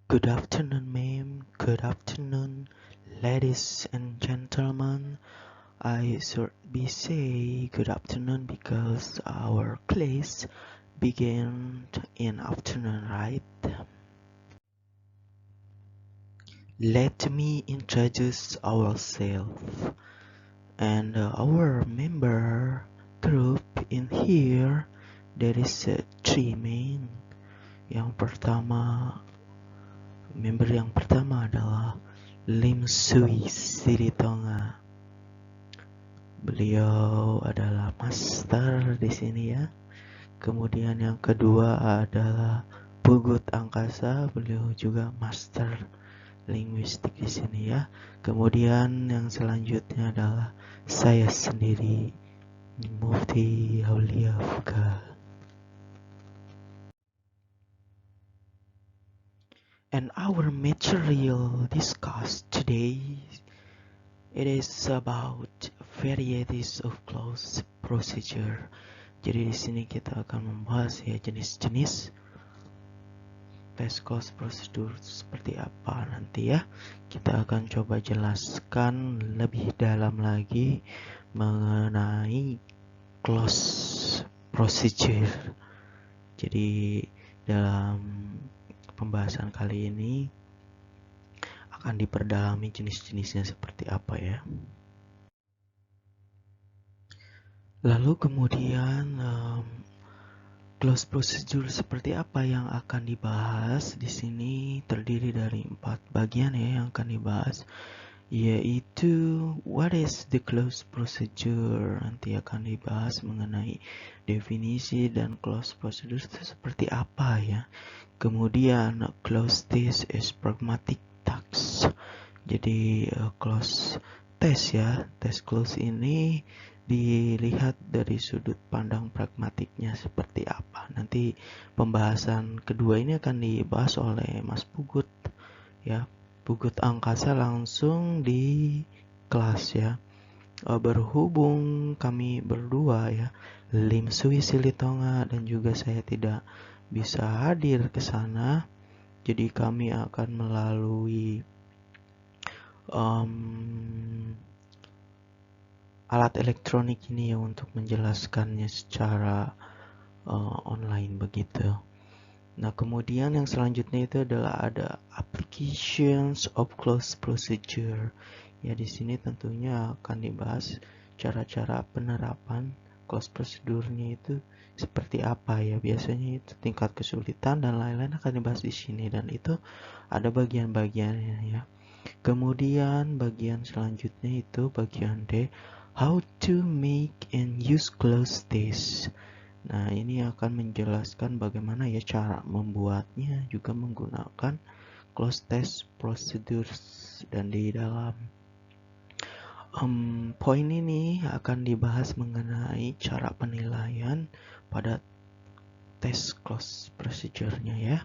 Good afternoon, ma'am. Good afternoon, ladies and gentlemen. I should be say good afternoon because our class began in afternoon, right? Let me introduce ourselves and our member group in here. There is three main. Member yang pertama adalah Lim Sui Siritonga. Beliau adalah master di sini ya. Kemudian yang kedua adalah Pugut Angkasa, beliau juga master linguistik di sini ya. Kemudian yang selanjutnya adalah saya sendiri, Mufti Aulia Fuka. And our material discussed today, it is about varieties of clause procedure. Jadi di sini kita akan membahas ya jenis-jenis test clause procedure seperti apa nanti ya. Kita akan coba jelaskan lebih dalam lagi mengenai clause procedure. Jadi dalam pembahasan kali ini akan diperdalami jenis-jenisnya seperti apa ya. Lalu kemudian clause procedure seperti apa yang akan dibahas di sini terdiri dari 4 bagian ya yang akan dibahas, yaitu what is the clause procedure, nanti akan dibahas mengenai definisi dan clause procedure itu seperti apa ya. Kemudian clause test is pragmatic task. Jadi clause test ya, test clause ini dilihat dari sudut pandang pragmatiknya seperti apa. Nanti pembahasan kedua ini akan dibahas oleh Mas Pugut ya. Pugut Angkasa langsung di kelas ya. Berhubung kami berdua ya, Lim Sui Silitonga dan juga saya tidak bisa hadir ke sana, jadi kami akan melalui alat elektronik ini ya untuk menjelaskannya secara online begitu. Nah, kemudian yang selanjutnya itu adalah ada applications of clause procedure. Ya, di sini tentunya akan dibahas cara-cara penerapan clause prosedurnya itu seperti apa ya. Biasanya itu tingkat kesulitan dan lain-lain akan dibahas di sini dan itu ada bagian-bagiannya ya. Kemudian bagian selanjutnya itu bagian D, how to make and use clause test. Nah, ini akan menjelaskan bagaimana ya cara membuatnya, juga menggunakan clause test procedures. Dan di dalam poin ini akan dibahas mengenai cara penilaian pada test clause procedure-nya ya.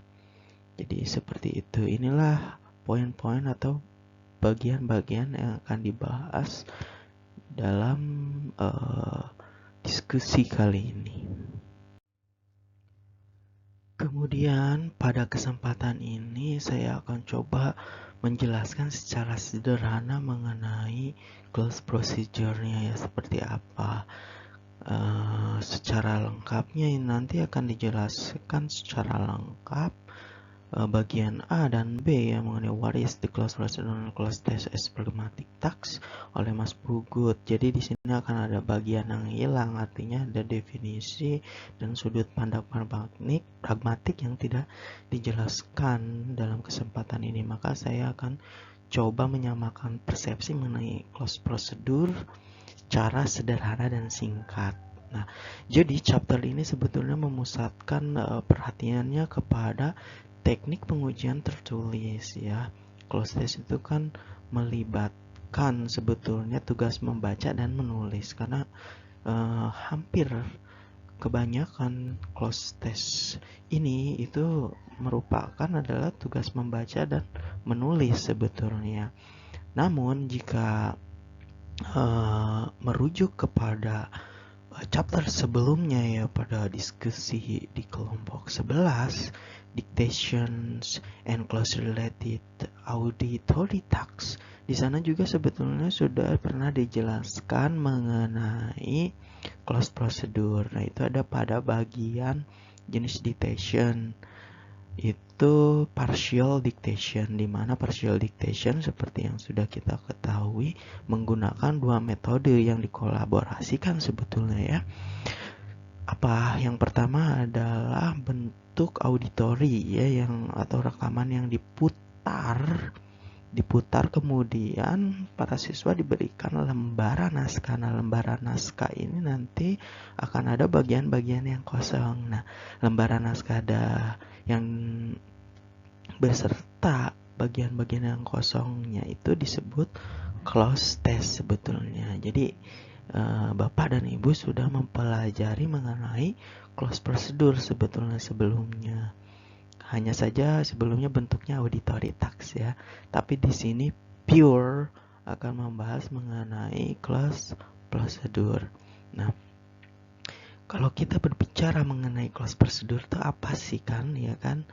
Jadi seperti itu. Inilah poin-poin atau bagian-bagian yang akan dibahas dalam diskusi kali ini. Kemudian pada kesempatan ini saya akan coba menjelaskan secara sederhana mengenai clause procedure-nya ya seperti apa. Secara lengkapnya nanti akan dijelaskan secara lengkap bagian A dan B yang mengenai what is the clause procedure and clause test as pragmatic task oleh Mas Pugut. Jadi di sini akan ada bagian yang hilang, artinya ada definisi dan sudut pandang pragmatik yang tidak dijelaskan dalam kesempatan ini. Maka saya akan coba menyamakan persepsi mengenai clause prosedur secara sederhana dan singkat. Nah, jadi chapter ini sebetulnya memusatkan perhatiannya kepada teknik pengujian tertulis ya. Clause test itu kan melibatkan sebetulnya tugas membaca dan menulis karena hampir kebanyakan clause test ini itu merupakan adalah tugas membaca dan menulis sebetulnya. Namun jika merujuk kepada chapter sebelumnya ya pada diskusi di kelompok 11, dictations, and close-related auditory tasks. Di sana juga sebetulnya sudah pernah dijelaskan mengenai close procedure. Nah, itu ada pada bagian jenis dictation. Itu partial dictation, di mana partial dictation seperti yang sudah kita ketahui menggunakan dua metode yang dikolaborasikan sebetulnya ya. Apa yang pertama adalah bentuk auditori ya, atau rekaman yang diputar kemudian para siswa diberikan lembaran naskah. Nah, lembaran naskah ini nanti akan ada bagian-bagian yang kosong. Nah, lembaran naskah ada yang beserta bagian-bagian yang kosongnya itu disebut close test sebetulnya. Jadi Bapak dan Ibu sudah mempelajari mengenai close procedure sebetulnya sebelumnya. Hanya saja sebelumnya bentuknya auditory task ya. Tapi di sini pure akan membahas mengenai close procedure. Nah, kalau kita berbicara mengenai close procedure itu apa sih kan, ya kan?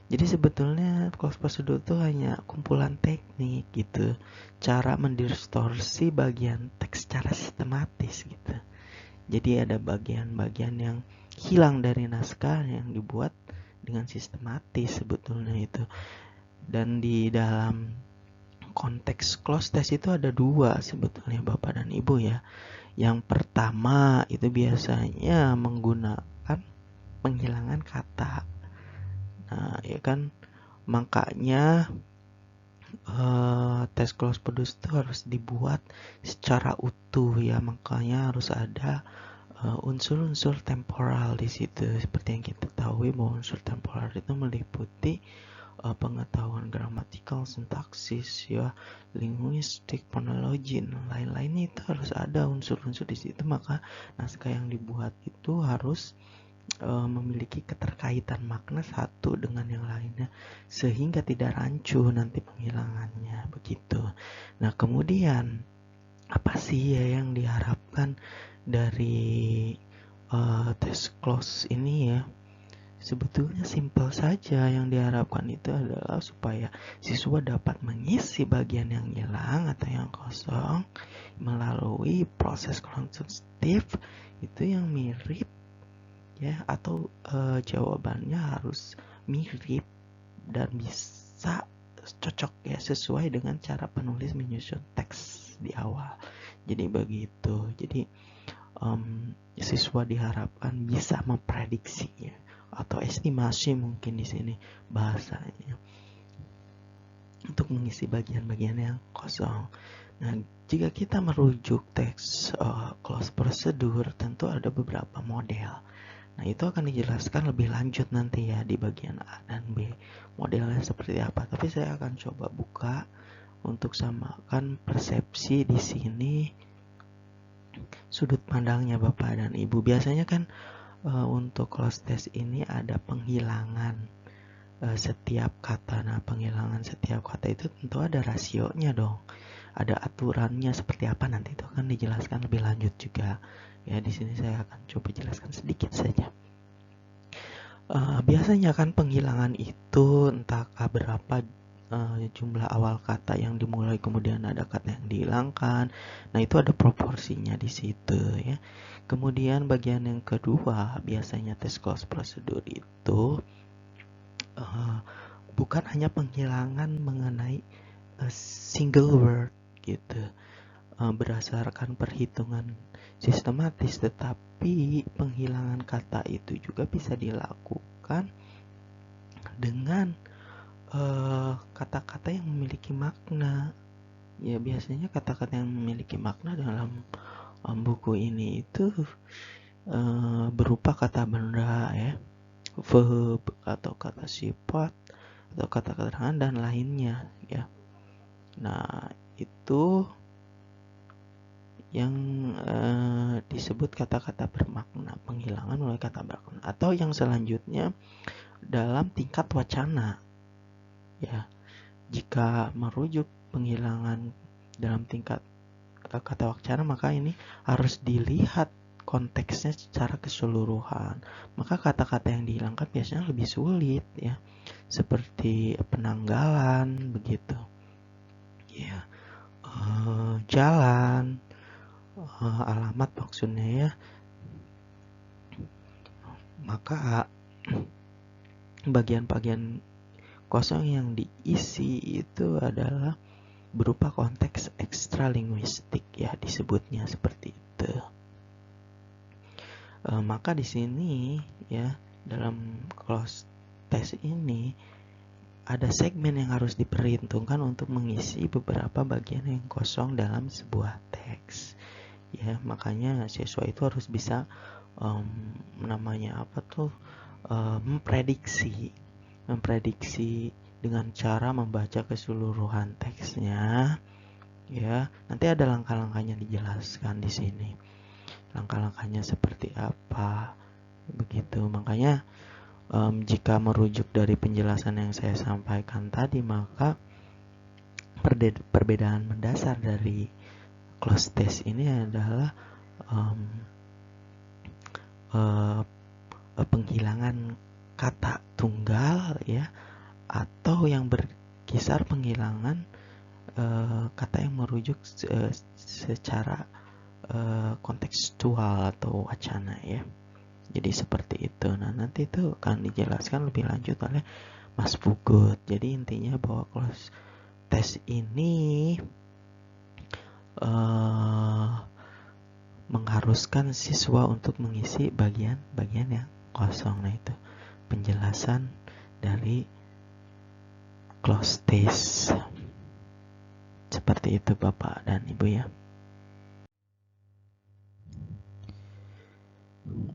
Jadi sebetulnya close procedure itu hanya kumpulan teknik gitu, cara mendistorsi bagian teks secara sistematis gitu. Jadi ada bagian-bagian yang hilang dari naskah yang dibuat dengan sistematis sebetulnya itu. Dan di dalam konteks close test itu ada dua sebetulnya Bapak dan Ibu ya. Yang pertama itu biasanya menggunakan penghilangan kata. Nah, ya kan, makanya tes close procedure itu harus dibuat secara utuh ya. Makanya harus ada unsur-unsur temporal di situ. Seperti yang kita tahu bahwa unsur temporal itu meliputi pengetahuan gramatikal, sintaksis, ya, linguistik, fonologi, dan lain-lainnya itu harus ada unsur-unsur di situ. Maka naskah yang dibuat itu harus memiliki keterkaitan makna satu dengan yang lainnya sehingga tidak rancu nanti penghilangannya begitu. Nah, kemudian apa sih ya yang diharapkan dari tes close ini ya? Sebetulnya simpel saja, yang diharapkan itu adalah supaya siswa dapat mengisi bagian yang hilang atau yang kosong melalui proses konsumtif itu yang mirip ya, atau jawabannya harus mirip dan bisa cocok ya, sesuai dengan cara penulis menyusun teks di awal. Jadi begitu. Jadi siswa diharapkan bisa memprediksinya atau estimasi mungkin di sini bahasanya untuk mengisi bagian-bagian yang kosong. Nah, jika kita merujuk teks close procedure, tentu ada beberapa model. Nah, itu akan dijelaskan lebih lanjut nanti ya di bagian A dan B. Modelnya seperti apa? Tapi saya akan coba buka untuk samakan persepsi di sini, sudut pandangnya Bapak dan Ibu. Biasanya kan untuk close test ini ada penghilangan setiap kata. Nah, penghilangan setiap kata itu tentu ada rasionya dong. Ada aturannya seperti apa, nanti itu akan dijelaskan lebih lanjut juga. Ya, di sini saya akan coba jelaskan sedikit saja. Biasanya kan penghilangan itu entahkah berapa jumlah awal kata yang dimulai, kemudian ada kata yang dihilangkan. Nah, itu ada proporsinya di situ ya. Kemudian bagian yang kedua, biasanya tes close procedure itu bukan hanya penghilangan mengenai single word gitu, berdasarkan perhitungan sistematis, tetapi penghilangan kata itu juga bisa dilakukan dengan kata-kata yang memiliki makna. Ya, biasanya kata-kata yang memiliki makna dalam buku ini itu berupa kata benda ya, verb atau kata sifat atau kata keterangan dan lainnya ya. Nah, itu yang disebut kata-kata bermakna, penghilangan oleh kata bermakna. Atau yang selanjutnya dalam tingkat wacana ya, jika merujuk penghilangan dalam tingkat kata wacana, maka ini harus dilihat konteksnya secara keseluruhan. Maka kata-kata yang dihilangkan biasanya lebih sulit ya. seperti penanggalan begitu ya, jalan, alamat maksudnya ya. Maka bagian-bagian kosong yang diisi itu adalah berupa konteks ekstralinguistik ya, disebutnya seperti itu. Maka di sini ya, dalam close test ini ada segmen yang harus diperhitungkan untuk mengisi beberapa bagian yang kosong dalam sebuah teks ya. Makanya siswa itu harus bisa memprediksi dengan cara membaca keseluruhan teksnya ya. Nanti ada langkah-langkahnya dijelaskan di sini, langkah-langkahnya seperti apa begitu. Makanya jika merujuk dari penjelasan yang saya sampaikan tadi, maka perbedaan mendasar dari close test ini adalah penghilangan kata tunggal ya, atau yang berkisar penghilangan kata yang merujuk secara kontekstual atau wacana ya. Jadi seperti itu. Nah, nanti itu akan dijelaskan lebih lanjut oleh Mas Pugut. Jadi intinya bahwa close test ini mengharuskan siswa untuk mengisi bagian-bagian yang kosong. Nah, itu penjelasan dari close test. Seperti itu Bapak dan Ibu ya.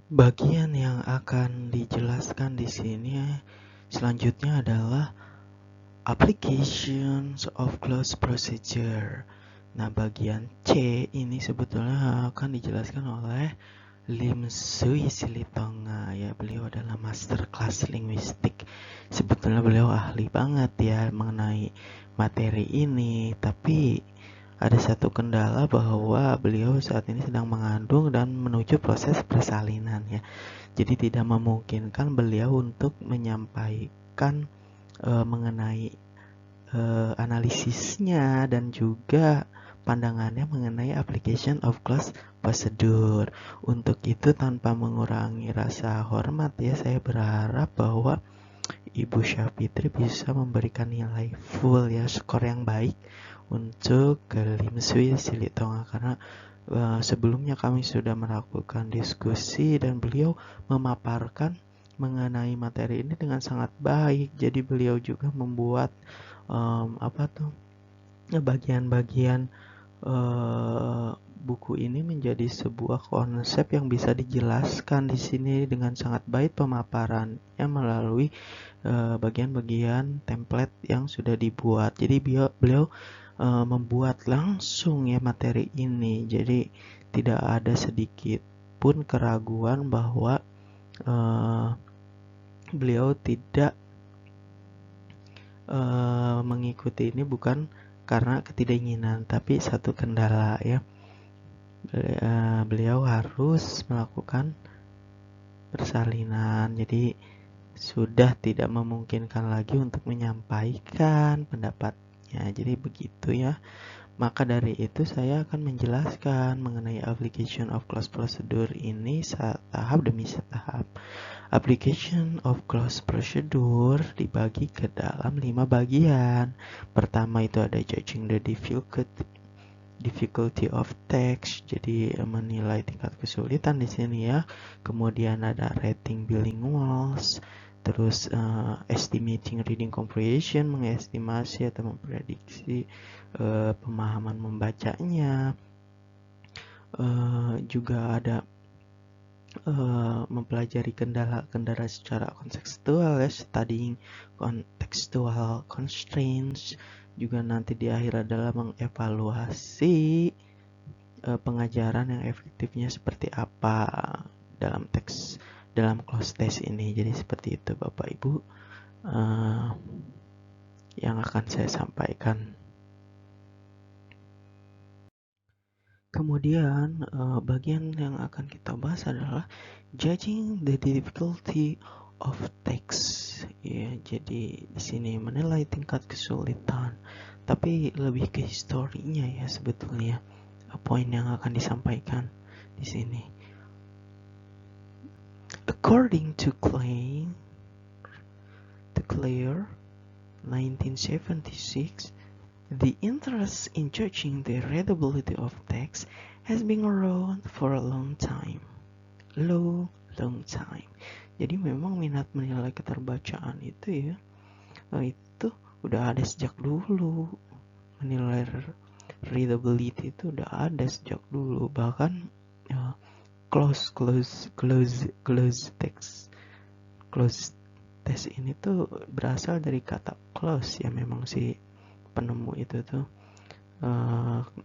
Bagian yang akan dijelaskan di sini selanjutnya adalah applications of close procedure. Nah, bagian C ini sebetulnya akan dijelaskan oleh Lim Sui Silitonga ya. Beliau adalah master class linguistik. Sebetulnya beliau ahli banget ya mengenai materi ini, tapi ada satu kendala bahwa beliau saat ini sedang mengandung dan menuju proses persalinan ya. Jadi tidak memungkinkan beliau untuk menyampaikan mengenai analisisnya dan juga pandangannya mengenai application of close procedure. Untuk itu, tanpa mengurangi rasa hormat ya, saya berharap bahwa Ibu Syafitri bisa memberikan nilai full ya, skor yang baik untuk Lim Sui Silitonga, karena sebelumnya kami sudah melakukan diskusi dan beliau memaparkan mengenai materi ini dengan sangat baik. Jadi beliau juga membuat bagian-bagian buku ini menjadi sebuah konsep yang bisa dijelaskan di sini dengan sangat baik pemaparannya melalui bagian-bagian template yang sudah dibuat. Jadi beliau membuat langsung ya materi ini. Jadi tidak ada sedikit pun keraguan bahwa beliau tidak mengikuti ini bukan karena ketidakinginan, tapi satu kendala ya. Beliau harus melakukan persalinan, jadi sudah tidak memungkinkan lagi untuk menyampaikan pendapatnya. Jadi begitu ya. Maka dari itu saya akan menjelaskan mengenai application of close procedure ini tahap demi tahap. Application of close procedure dibagi ke dalam 5 bagian. Pertama itu ada judging the difficulty of text, jadi menilai tingkat kesulitan di sini ya. Kemudian ada rating bilinguals, terus estimating reading comprehension, mengestimasi atau memprediksi pemahaman membacanya. Juga ada mempelajari kendala-kendala secara kontekstual ya, studying contextual constraints. Juga nanti di akhir adalah mengevaluasi pengajaran yang efektifnya seperti apa dalam close test ini. Jadi seperti itu Bapak Ibu yang akan saya sampaikan. Kemudian bagian yang akan kita bahas adalah judging the difficulty of text ya. Jadi di sini menilai tingkat kesulitan, tapi lebih ke historinya ya sebetulnya poin yang akan disampaikan di sini. According to Clare 1976, the interest in judging the readability of text has been around for a long time. Long time. Jadi memang minat menilai keterbacaan itu ya, itu udah ada sejak dulu. Menilai readability itu udah ada sejak dulu. Bahkan close text ini tuh berasal dari kata close ya. Memang si penemu itu tuh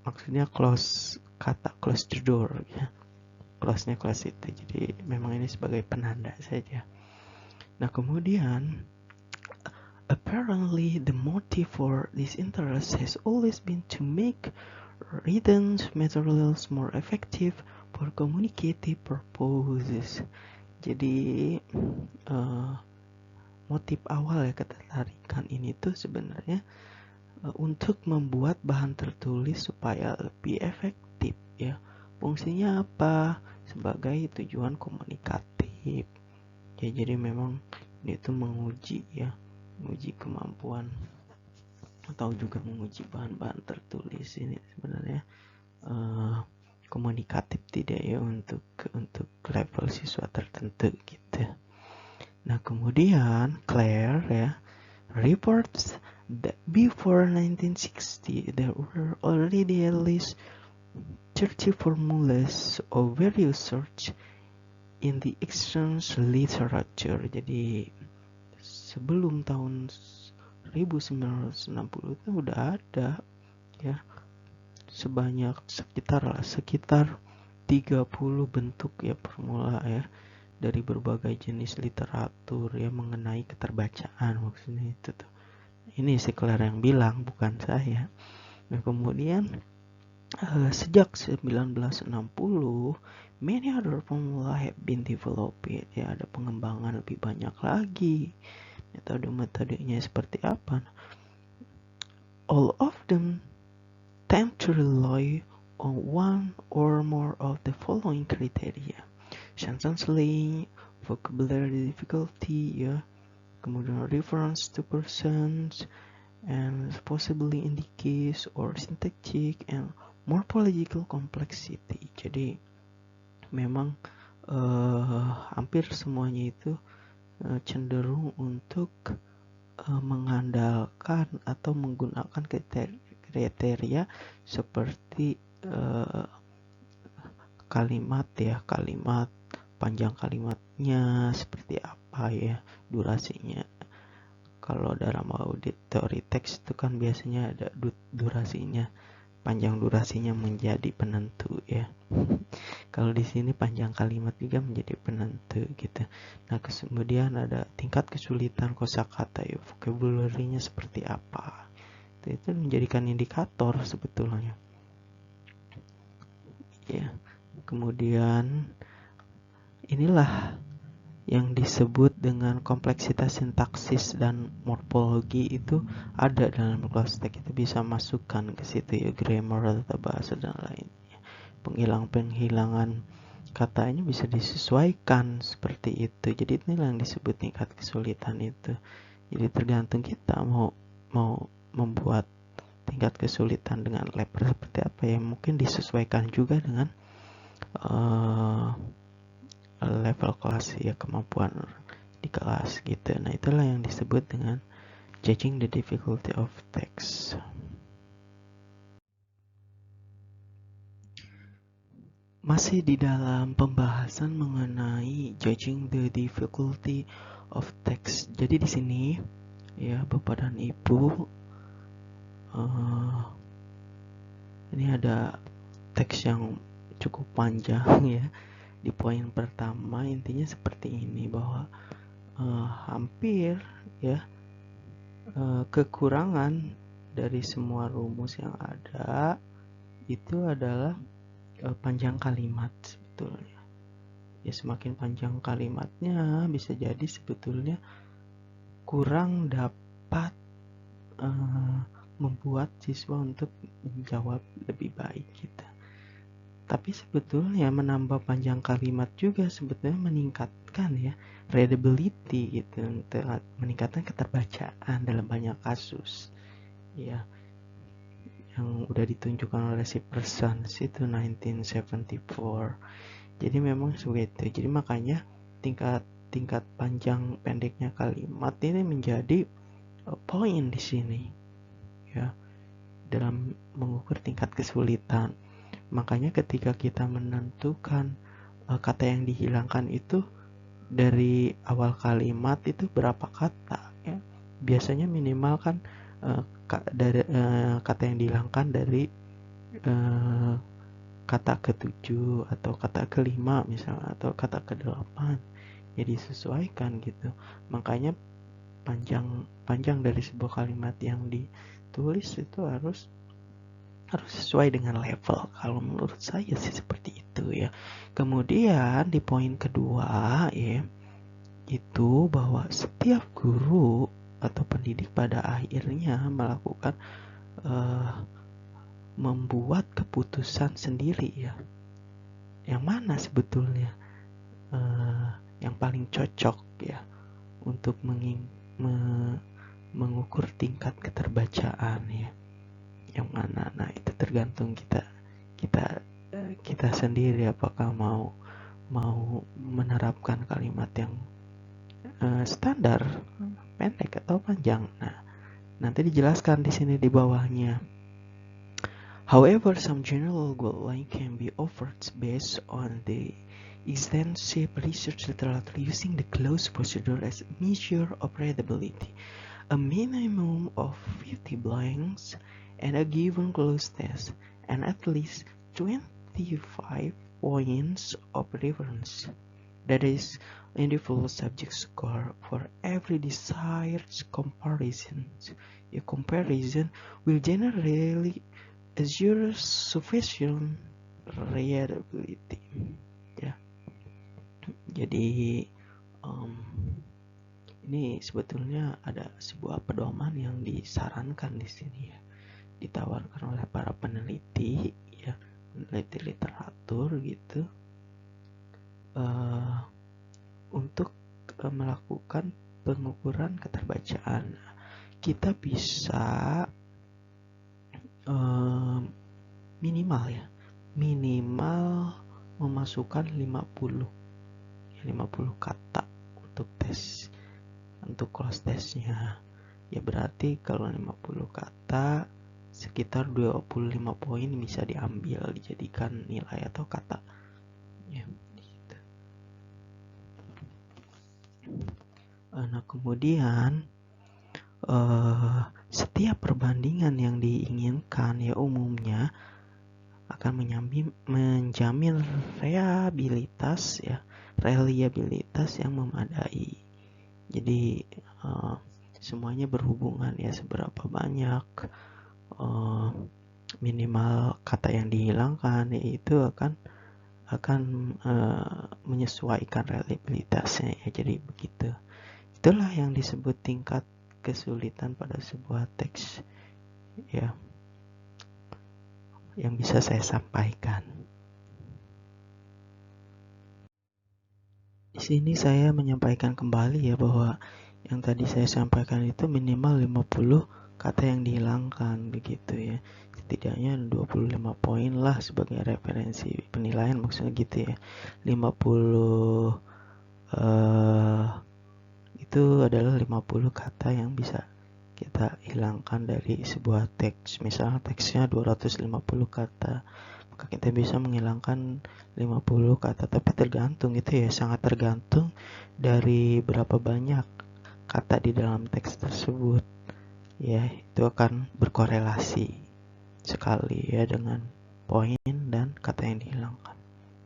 maksudnya kata close the door ya. Close-nya close itu. Jadi memang ini sebagai penanda saja. Nah kemudian apparently the motive for this interest has always been to make written materials more effective for communicative purposes. Jadi motif awal ya ketertarikan ini tuh sebenarnya untuk membuat bahan tertulis supaya lebih efektif ya. Fungsinya apa? Sebagai tujuan komunikatif ya. Jadi memang itu menguji kemampuan atau juga menguji bahan-bahan tertulis ini sebenarnya komunikatif tidak ya untuk level siswa tertentu gitu. Nah kemudian Clare ya reports that before 1960 there were already at least 30 formulas of various sorts in the exchange literature. Jadi sebelum tahun 1960 itu udah ada ya sebanyak sekitar 30 bentuk ya formula ya dari berbagai jenis literatur ya mengenai keterbacaan. Maksudnya itu tuh. Ini si Clare yang bilang, bukan saya. Nah kemudian sejak 1960 many other formula have been developed ya, ada pengembangan lebih banyak lagi. Metode-metodenya seperti apa? All of them tend to rely on one or more of the following criteria: sentence length, vocabulary difficulty ya, kemudian reference to persons, and possibly indicates or syntactic and morphological complexity. Jadi memang hampir semuanya itu cenderung untuk mengandalkan atau menggunakan kriteria seperti kalimat panjang kalimatnya seperti apa ya, durasinya. Kalau dalam audit teori teks itu kan biasanya ada durasinya, panjang durasinya menjadi penentu ya. Kalau di sini panjang kalimat juga menjadi penentu gitu. Nah kemudian ada tingkat kesulitan kosakata ya, vocabulary-nya seperti apa. Itu menjadikan indikator sebetulnya. Ya. Kemudian inilah yang disebut dengan kompleksitas sintaksis dan morfologi itu ada dalam kelas teks. Itu bisa masukkan ke situ ya, grammar, tata bahasa dan lainnya. Penghilangan katanya bisa disesuaikan seperti itu. Jadi inilah yang disebut tingkat kesulitan itu. Jadi tergantung kita mau membuat tingkat kesulitan dengan level seperti apa ya, mungkin disesuaikan juga dengan level kelas ya, kemampuan di kelas gitu. Nah itulah yang disebut dengan judging the difficulty of text. Masih di dalam pembahasan mengenai judging the difficulty of text. Jadi di sini ya Bapak dan Ibu, ini ada teks yang cukup panjang ya. Di poin pertama intinya seperti ini, bahwa hampir ya kekurangan dari semua rumus yang ada itu adalah panjang kalimat sebetulnya. Ya semakin panjang kalimatnya bisa jadi sebetulnya kurang dapat membuat siswa untuk menjawab lebih baik gitu. Tapi sebetulnya menambah panjang kalimat juga sebetulnya meningkatkan ya readability gitu, meningkatkan keterbacaan dalam banyak kasus ya, yang udah ditunjukkan oleh si Parsons itu 1974. Jadi memang segitu. Jadi makanya tingkat panjang pendeknya kalimat ini menjadi poin di sini ya dalam mengukur tingkat kesulitan. Makanya ketika kita menentukan kata yang dihilangkan itu dari awal kalimat itu berapa kata ya. Biasanya minimal kan kata yang dihilangkan dari kata ke-7 atau kata ke-5 misalnya, atau kata ke-8 ya disesuaikan gitu. Makanya panjang dari sebuah kalimat yang ditulis itu harus sesuai dengan level. Kalau menurut saya sih seperti itu ya. Kemudian di poin kedua ya, itu bahwa setiap guru atau pendidik pada akhirnya melakukan membuat keputusan sendiri ya. Yang mana sebetulnya yang paling cocok ya untuk mengukur tingkat keterbacaan ya. Yang mana? Nah, itu tergantung kita sendiri apakah mau menerapkan kalimat yang standar, pendek atau panjang. Nah, nanti dijelaskan di sini di bawahnya. However, some general guidelines can be offered based on the extensive research literature using the closed procedure as a measure of readability. A minimum of 50 blanks and a given closed test, and at least 25 points of reference. That is individual subject score for every desired comparison. A comparison will generally assure sufficient reliability. Ya. Jadi ini sebetulnya ada sebuah pedoman yang disarankan di sini ya, ditawarkan oleh para peneliti ya, peneliti literatur gitu, untuk melakukan pengukuran keterbacaan. Kita bisa minimal memasukkan 50 kata untuk tes, untuk cross testnya ya. Berarti kalau 50 kata sekitar 25 poin bisa diambil dijadikan nilai atau kata ya gitu. Nah kemudian setiap perbandingan yang diinginkan ya umumnya akan menjamin reliabilitas yang memadai. Jadi semuanya berhubungan ya, seberapa banyak minimal kata yang dihilangkan, yaitu akan menyesuaikan reliabilitasnya ya. Jadi begitu. Itulah yang disebut tingkat kesulitan pada sebuah teks ya, yang bisa saya sampaikan. Di sini saya menyampaikan kembali ya bahwa yang tadi saya sampaikan itu minimal 50 kata yang dihilangkan begitu ya. Setidaknya 25 poin lah sebagai referensi penilaian, maksudnya gitu ya. 50 itu adalah 50 kata yang bisa kita hilangkan dari sebuah teks. Misalnya teksnya 250 kata, maka kita bisa menghilangkan 50 kata. Tapi tergantung itu ya, sangat tergantung dari berapa banyak kata di dalam teks tersebut ya. Itu akan berkorelasi sekali ya dengan poin dan kata yang dihilangkan.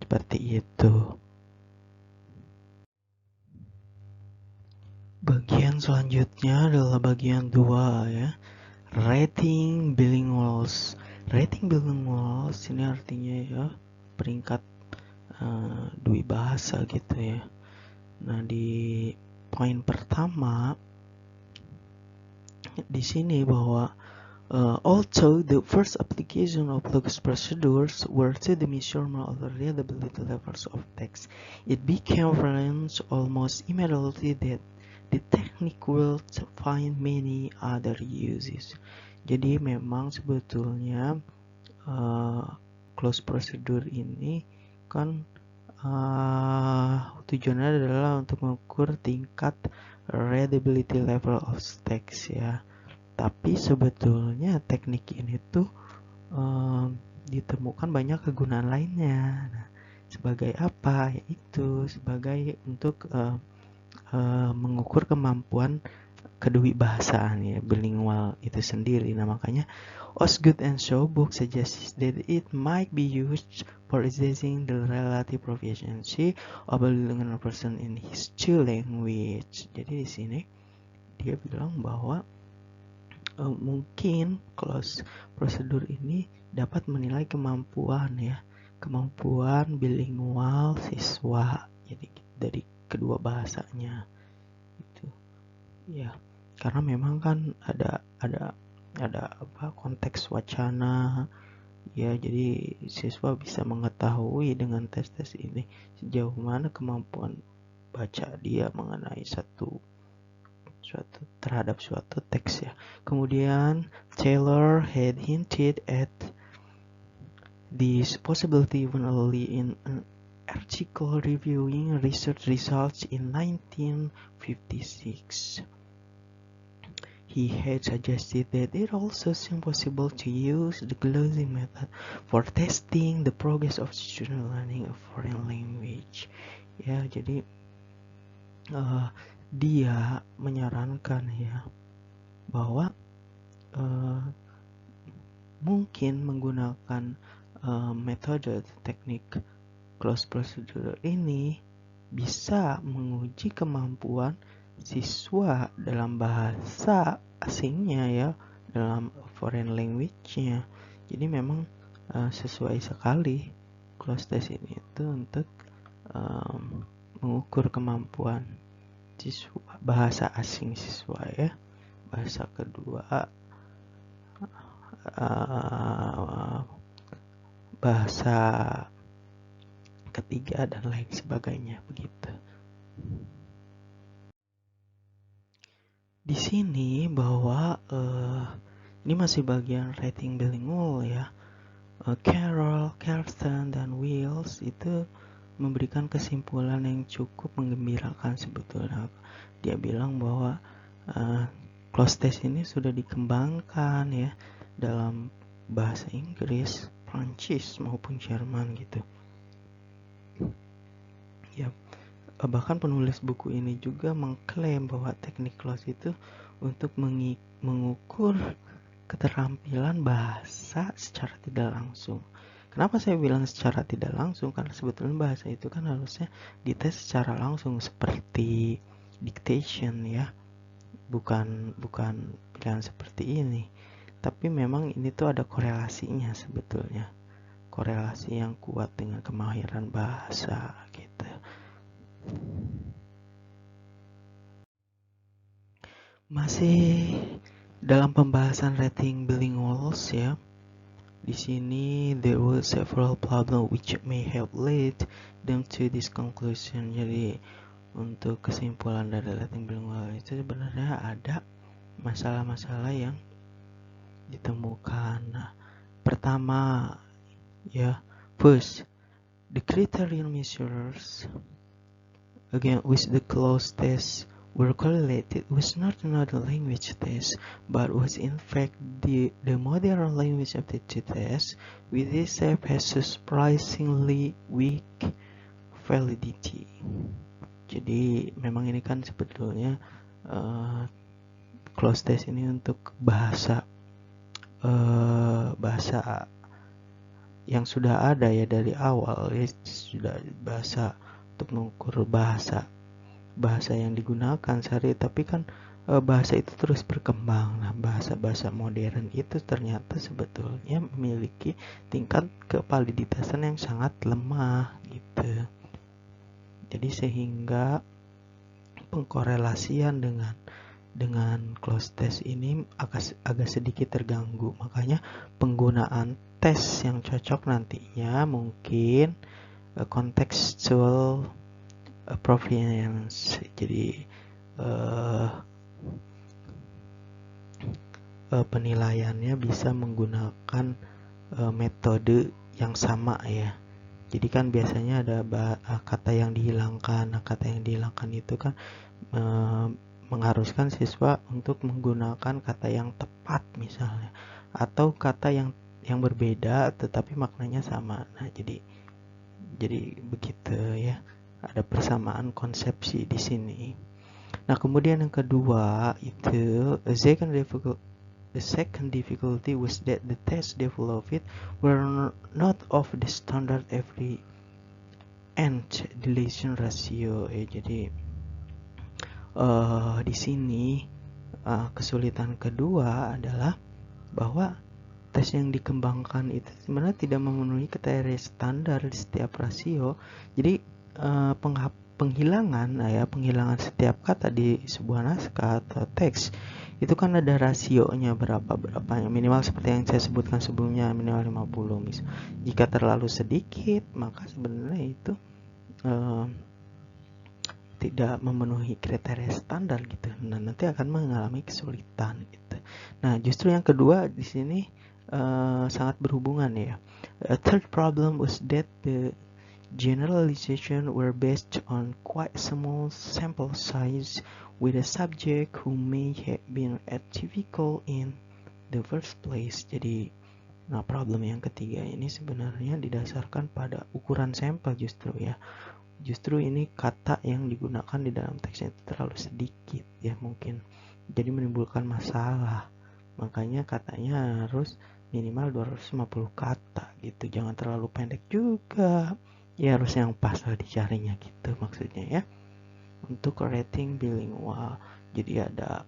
Seperti itu. Bagian selanjutnya adalah bagian 2 ya, rating bilinguals. Rating bilinguals ini artinya ya peringkat dwi bahasa gitu ya. Nah, di poin pertama di sini bahwa although the first application of logos procedures were to the measurement of the readability levels of text, it became apparent almost immediately that the technique will find many other uses. Jadi memang sebetulnya close procedure ini kan tujuannya adalah untuk mengukur tingkat readability level of text ya. Tapi sebetulnya teknik ini tuh ditemukan banyak kegunaan lainnya. Nah, sebagai apa? Yaitu sebagai untuk mengukur kemampuan kedua bahasaan ya, bilingual itu sendiri. Nah, makanya Osgood and Shawbook suggests that it might be used for assessing the relative proficiency of a bilingual person in his two language. Jadi di sini dia bilang bahwa mungkin close prosedur ini dapat menilai kemampuan bilingual siswa, jadi dari kedua bahasanya itu ya, karena memang kan ada konteks wacana ya, jadi siswa bisa mengetahui dengan tes-tes ini sejauh mana kemampuan baca dia mengenai terhadap suatu teks ya. Kemudian Taylor had hinted at this possibility when early in an article reviewing research results in 1956. He had suggested that it also seemed possible to use the glosing method for testing the progress of student learning a foreign language. Ya, jadi dia menyarankan ya bahwa mungkin menggunakan metode teknik close procedure ini bisa menguji kemampuan siswa dalam bahasa asingnya ya, dalam foreign language-nya. Jadi memang sesuai sekali close test ini itu untuk mengukur kemampuan siswa bahasa asing siswa ya, bahasa kedua, bahasa ketiga dan lain sebagainya begitu. Di sini bahwa ini masih bagian rating bilingual ya. Carol, Kirsten, dan Wills itu memberikan kesimpulan yang cukup menggembirakan sebetulnya. Dia bilang bahwa close test ini sudah dikembangkan ya dalam bahasa Inggris, Prancis maupun Jerman gitu. Ya, bahkan penulis buku ini juga mengklaim bahwa teknik close itu untuk mengukur keterampilan bahasa secara tidak langsung. Kenapa saya bilang secara tidak langsung? Karena sebetulnya bahasa itu kan harusnya dites secara langsung seperti dictation ya. Bukan pilihan seperti ini. Tapi memang ini tuh ada korelasinya sebetulnya. Korelasi yang kuat dengan kemahiran bahasa gitu. Masih dalam pembahasan rating bilinguals ya. Di sini there were several problems which may have led them to this conclusion. Jadi untuk kesimpulan dari rating bilingual itu sebenarnya ada masalah-masalah yang ditemukan. Nah, pertama ya, first the criterion measures again with the close test were correlated was not another language test, but was in fact the modern language aptitude test, with this type has surprisingly weak validity. Jadi memang ini kan sebetulnya close test ini untuk bahasa yang sudah ada ya dari awal ya, sudah bahasa untuk mengukur bahasa yang digunakan sehari, tapi kan bahasa itu terus berkembang. Nah, bahasa modern itu ternyata sebetulnya memiliki tingkat kevaliditasan yang sangat lemah gitu. gitu. Jadi sehingga pengkorelasian dengan close test ini agak sedikit terganggu. Makanya penggunaan tes yang cocok nantinya mungkin contextual provenance. Jadi penilaiannya bisa menggunakan metode yang sama ya. Jadi kan biasanya ada kata yang dihilangkan. Nah, kata yang dihilangkan itu kan mengharuskan siswa untuk menggunakan kata yang tepat misalnya, atau kata yang berbeda tetapi maknanya sama. Nah, jadi begitu ya. Ada persamaan konsepsi di sini. Nah, kemudian yang kedua itu the second difficulty was that the test developed were not of the standard every end deletion ratio. Jadi di sini kesulitan kedua adalah bahwa tes yang dikembangkan itu sebenarnya tidak memenuhi kriteria standar di setiap rasio. Jadi penghilangan penghilangan setiap kata di sebuah naskah atau teks itu kan ada rasionya berapanya, minimal seperti yang saya sebutkan sebelumnya, minimal 50 misal. Jika terlalu sedikit maka sebenarnya itu tidak memenuhi kriteria standar gitu. Nah, nanti akan mengalami kesulitan gitu. Nah, justru yang kedua di sini sangat berhubungan ya. A third problem was that the generalization were based on quite small sample size with a subject who may have been atypical in the first place. Jadi, nah problem yang ketiga ini sebenarnya didasarkan pada ukuran sampel justru ya. Justru ini kata yang digunakan di dalam teksnya itu terlalu sedikit ya mungkin. Jadi menimbulkan masalah. Makanya katanya harus minimal 250 kata gitu. Jangan terlalu pendek juga. Ya harus yang pas lah dicarinya gitu maksudnya ya. Untuk rating bilingual. Jadi ada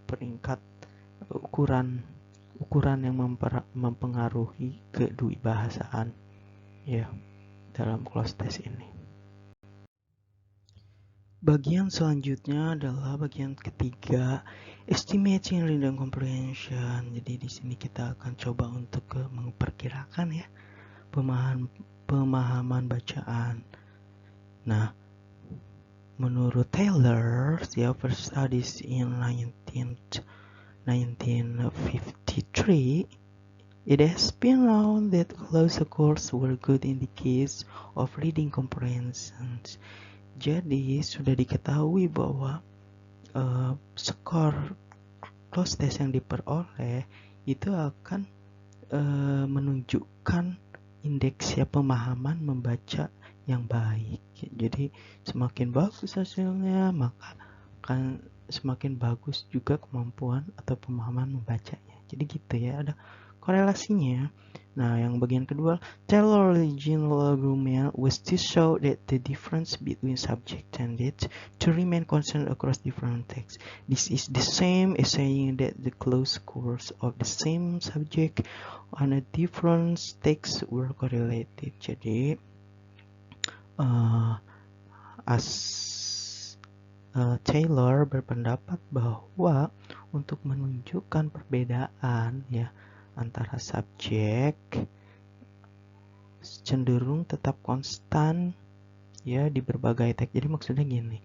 peringkat ukuran yang mempengaruhi kedewibahasaan ya dalam close test ini. Bagian selanjutnya adalah bagian ketiga, estimating reading comprehension. Jadi di sini kita akan coba untuk memperkirakan ya pemahaman bacaan. Nah, menurut Taylor, ya first studies in 1953, it has been known that close scores were good in the case of reading comprehension. Jadi sudah diketahui bahwa skor close test yang diperoleh itu akan menunjukkan indeks pemahaman membaca yang baik. Jadi semakin bagus hasilnya maka akan semakin bagus juga kemampuan atau pemahaman membacanya. Jadi gitu ya, ada korelasinya. Nah, yang bagian kedua, Taylor original argument was to show that the difference between subject tended to remain constant across different texts. This is the same as saying that the close scores of the same subject on a different text were correlated. Jadi, Taylor berpendapat bahwa untuk menunjukkan perbedaan ya antara subjek cenderung tetap konstan ya di berbagai teks. Jadi maksudnya gini,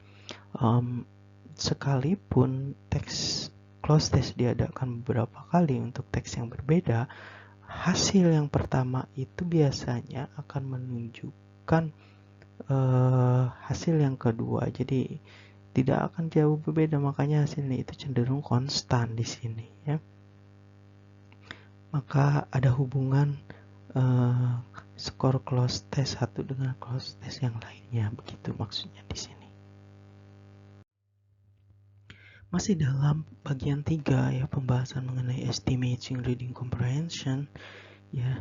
sekalipun teks close test diadakan beberapa kali untuk teks yang berbeda, hasil yang pertama itu biasanya akan menunjukkan hasil yang kedua. Jadi tidak akan jauh berbeda, makanya hasilnya itu cenderung konstan di sini ya. Maka ada hubungan skor close test satu dengan close test yang lainnya, begitu maksudnya di sini. Masih dalam bagian 3 ya, pembahasan mengenai estimating reading comprehension ya.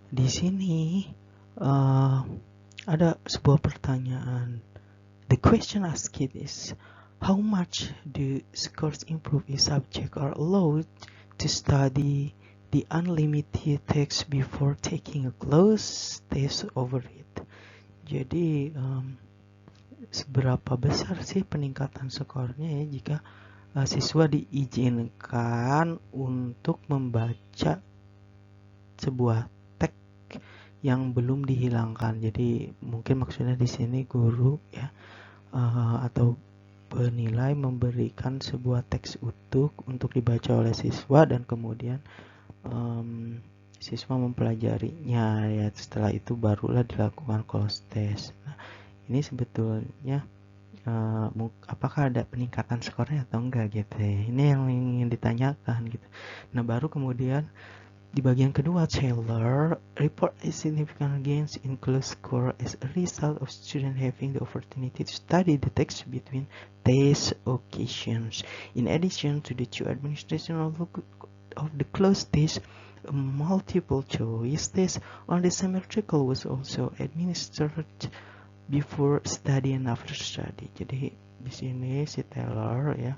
Di sini ada sebuah pertanyaan. The question asked is, how much do scores improve if subjects are allowed to study the unlimited text before taking a close test over it. Jadi seberapa besar sih peningkatan skornya ya jika siswa diizinkan untuk membaca sebuah teks yang belum dihilangkan. Jadi mungkin maksudnya di sini guru ya atau penilai memberikan sebuah teks utuh untuk dibaca oleh siswa dan kemudian siswa mempelajarinya ya, setelah itu barulah dilakukan close test. Nah, ini sebetulnya apakah ada peningkatan skornya atau enggak gitu ya. Ini yang ingin ditanyakan gitu. Nah, baru kemudian di bagian kedua, Taylor report a significant gains in close score as a result of students having the opportunity to study the text between test occasions. In addition to the two administration of the close test, a multiple choice test on the same article was also administered before study and after study. Jadi di sini si Taylor ya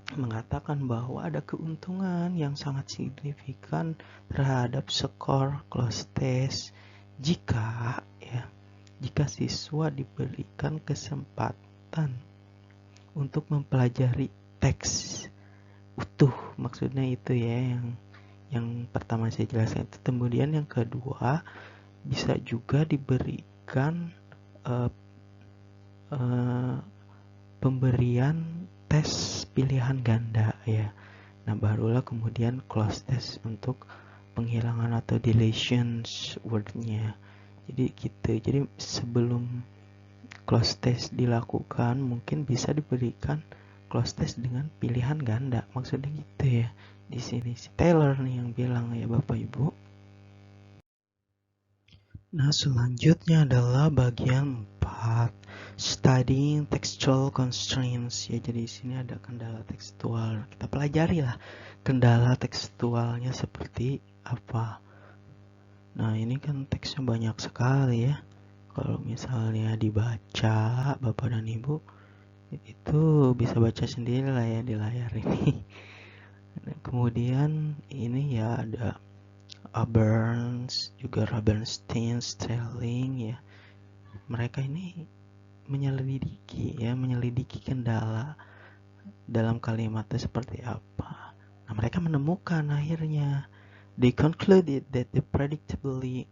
mengatakan bahwa ada keuntungan yang sangat signifikan terhadap skor close test jika siswa diberikan kesempatan untuk mempelajari teks utuh. Maksudnya itu ya yang pertama saya jelaskan itu. Kemudian yang kedua bisa juga diberikan pemberian tes pilihan ganda ya. Nah, barulah kemudian close test untuk penghilangan atau deletions wordnya. Jadi gitu. Jadi sebelum close test dilakukan mungkin bisa diberikan close test dengan pilihan ganda. Maksudnya gitu ya. Di sini si Taylor nih yang bilang ya Bapak Ibu. Nah, selanjutnya adalah bagian 4. Studying textual constraints ya, jadi di sini ada kendala tekstual. Kita pelajari lah kendala tekstualnya seperti apa. Nah, ini kan teksnya banyak sekali ya. Kalau misalnya dibaca Bapak dan Ibu itu bisa baca sendiri lah ya di layar ini. Nah, kemudian ini ya ada Burns, juga Rabenstein, Sterling ya. Mereka ini menyelidiki kendala dalam kalimatnya seperti apa. Nah, mereka menemukan akhirnya. They concluded that the predictability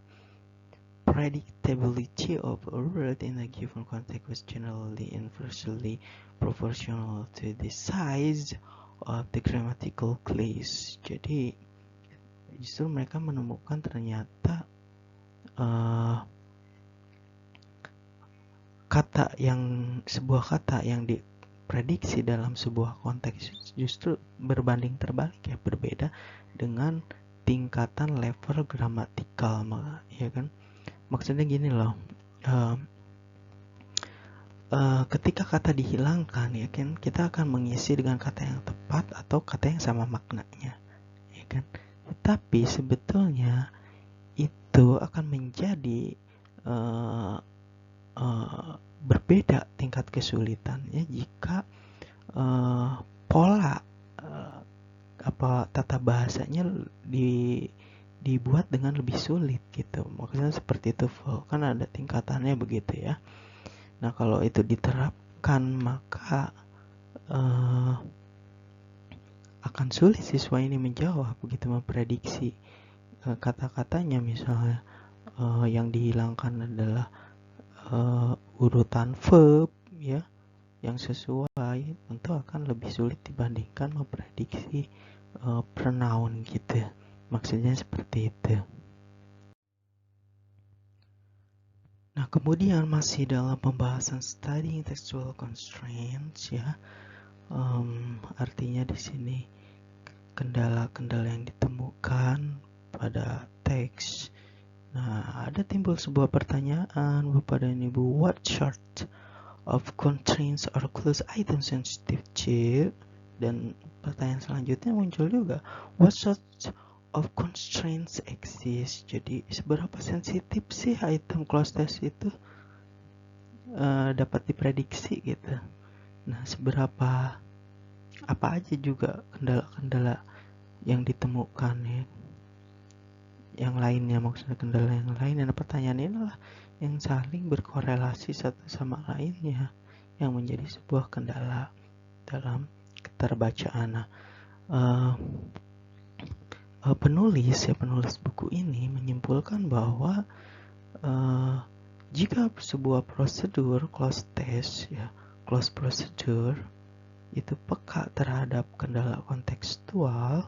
of a word in a given context was generally inversely proportional to the size of the grammatical clause. Jadi justru mereka menemukan ternyata sebuah kata yang diprediksi dalam sebuah konteks justru berbanding terbalik ya, berbeda dengan tingkatan level gramatikal ya kan. Maksudnya gini loh, ketika kata dihilangkan ya kan, kita akan mengisi dengan kata yang tepat atau kata yang sama maknanya ya kan. Tetapi sebetulnya itu akan menjadi berbeda tingkat kesulitannya jika pola tata bahasanya dibuat dengan lebih sulit gitu. Maksudnya seperti itu, kan ada tingkatannya begitu ya. Nah, kalau itu diterapkan maka akan sulit siswa ini menjawab begitu, memprediksi kata-katanya. Misalnya yang dihilangkan adalah urutan verb ya yang sesuai, tentu akan lebih sulit dibandingkan memprediksi pronoun gitu. Maksudnya seperti itu. Nah, kemudian masih dalam pembahasan studying textual constraints ya. Artinya di sini kendala-kendala yang ditemukan pada teks. Nah, ada timbul sebuah pertanyaan Bapak dan Ibu, what sort of constraints are close item sensitive to? Dan pertanyaan selanjutnya muncul juga, what sort of constraints exist? Jadi seberapa sensitif sih item close test itu dapat diprediksi gitu. Nah, seberapa apa aja juga kendala-kendala yang ditemukan ya. Yang lainnya, maksudnya kendala yang lain. Dan pertanyaan ini adalah yang saling berkorelasi satu sama lainnya yang menjadi sebuah kendala dalam keterbacaan. Nah, penulis buku ini menyimpulkan bahwa jika sebuah prosedur close test ya, close procedure itu peka terhadap kendala kontekstual,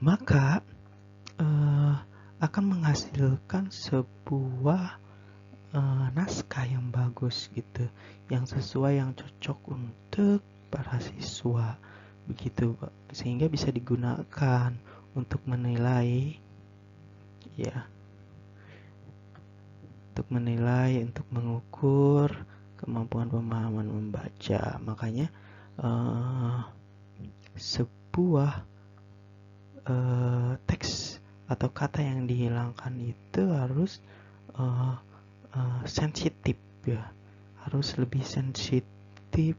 maka akan menghasilkan sebuah naskah yang bagus gitu, yang sesuai, yang cocok untuk para siswa begitu, sehingga bisa digunakan untuk menilai ya, untuk mengukur kemampuan pemahaman membaca. Makanya sebuah teks atau kata yang dihilangkan itu harus sensitif ya, harus lebih sensitif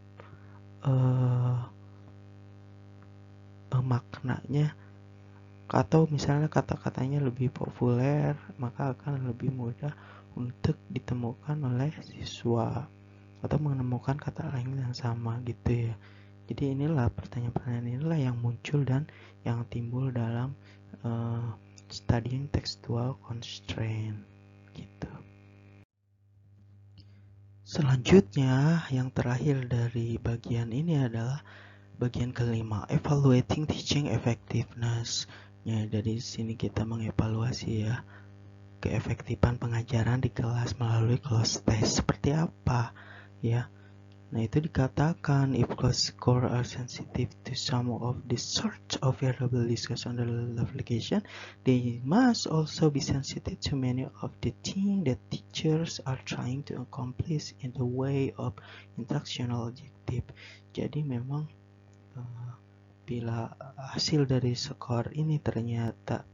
maknanya, atau misalnya kata-katanya lebih populer, maka akan lebih mudah untuk ditemukan oleh siswa atau menemukan kata lain yang sama gitu ya. Jadi inilah pertanyaan-pertanyaan inilah yang muncul dan yang timbul dalam studying textual constraint gitu. Selanjutnya, yang terakhir dari bagian ini adalah bagian kelima, evaluating teaching effectiveness. Ya, dari sini kita mengevaluasi ya keefektifan pengajaran di kelas melalui closed test. Seperti apa ya? Nah, itu dikatakan if class score are sensitive to some of the sort of variable discussed on the application, they must also be sensitive to many of the things that teachers are trying to accomplish in the way of instructional objective. Jadi memang bila hasil dari skor ini ternyata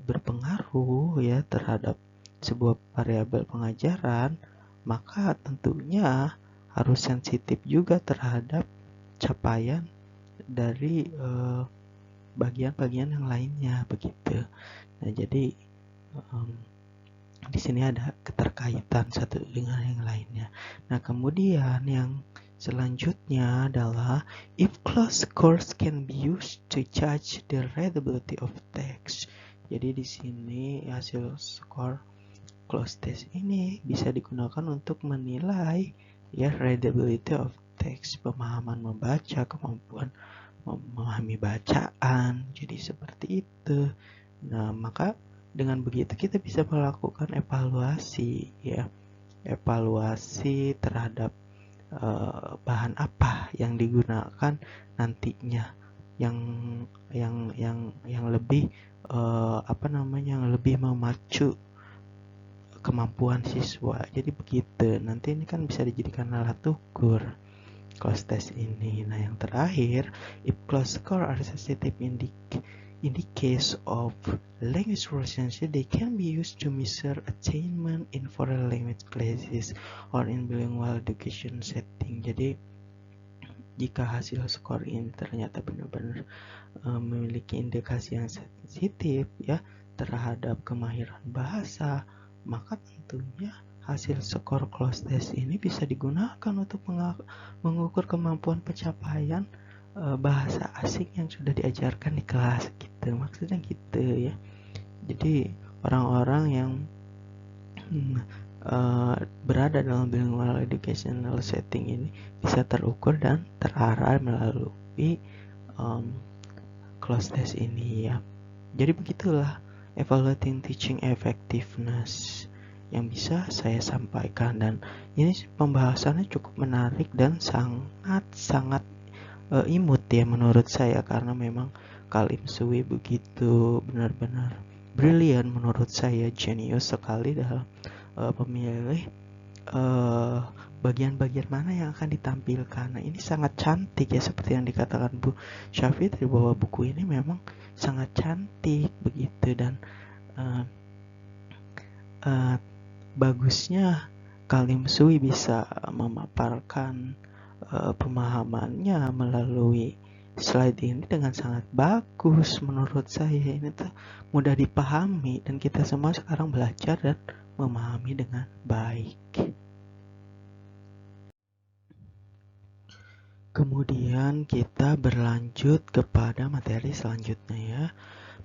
berpengaruh ya terhadap sebuah variabel pengajaran, maka tentunya harus sensitif juga terhadap capaian dari bagian-bagian yang lainnya begitu. Nah, jadi di sini ada keterkaitan satu dengan yang lainnya. Nah, kemudian yang selanjutnya adalah if class scores can be used to judge the readability of text. Jadi di sini hasil skor close test ini bisa digunakan untuk menilai ya readability of text, pemahaman membaca, kemampuan memahami bacaan. Jadi seperti itu. Nah, maka dengan begitu kita bisa melakukan evaluasi ya, evaluasi terhadap bahan apa yang digunakan nantinya yang lebih yang lebih memacu kemampuan siswa. Jadi begitu. Nanti ini kan bisa dijadikan alat ukur close test ini. Nah, yang terakhir, if close score are sensitive in the case of language proficiency, they can be used to measure attainment in foreign language classes or in bilingual education setting. Jadi jika hasil skor ini ternyata benar-benar memiliki indikasi yang sensitif ya terhadap kemahiran bahasa, maka tentunya hasil skor close test ini bisa digunakan untuk mengukur kemampuan pencapaian bahasa asing yang sudah diajarkan di kelas gitu. Maksudnya gitu ya. Jadi orang-orang yang berada dalam bilingual educational setting ini bisa terukur dan terarah melalui close test ini ya. Jadi begitulah evaluating teaching effectiveness yang bisa saya sampaikan, dan ini pembahasannya cukup menarik dan sangat imut ya menurut saya, karena memang Kalim Sui begitu benar-benar brilian menurut saya, jenius sekali dalam memilih bagian-bagian mana yang akan ditampilkan. Nah, ini sangat cantik ya, seperti yang dikatakan Bu Syafitri bahwa buku ini memang sangat cantik begitu, dan bagusnya Kalim Sui bisa memaparkan pemahamannya melalui slide ini dengan sangat bagus menurut saya. Ini tuh mudah dipahami dan kita semua sekarang belajar dan memahami dengan baik. Kemudian kita berlanjut kepada materi selanjutnya ya.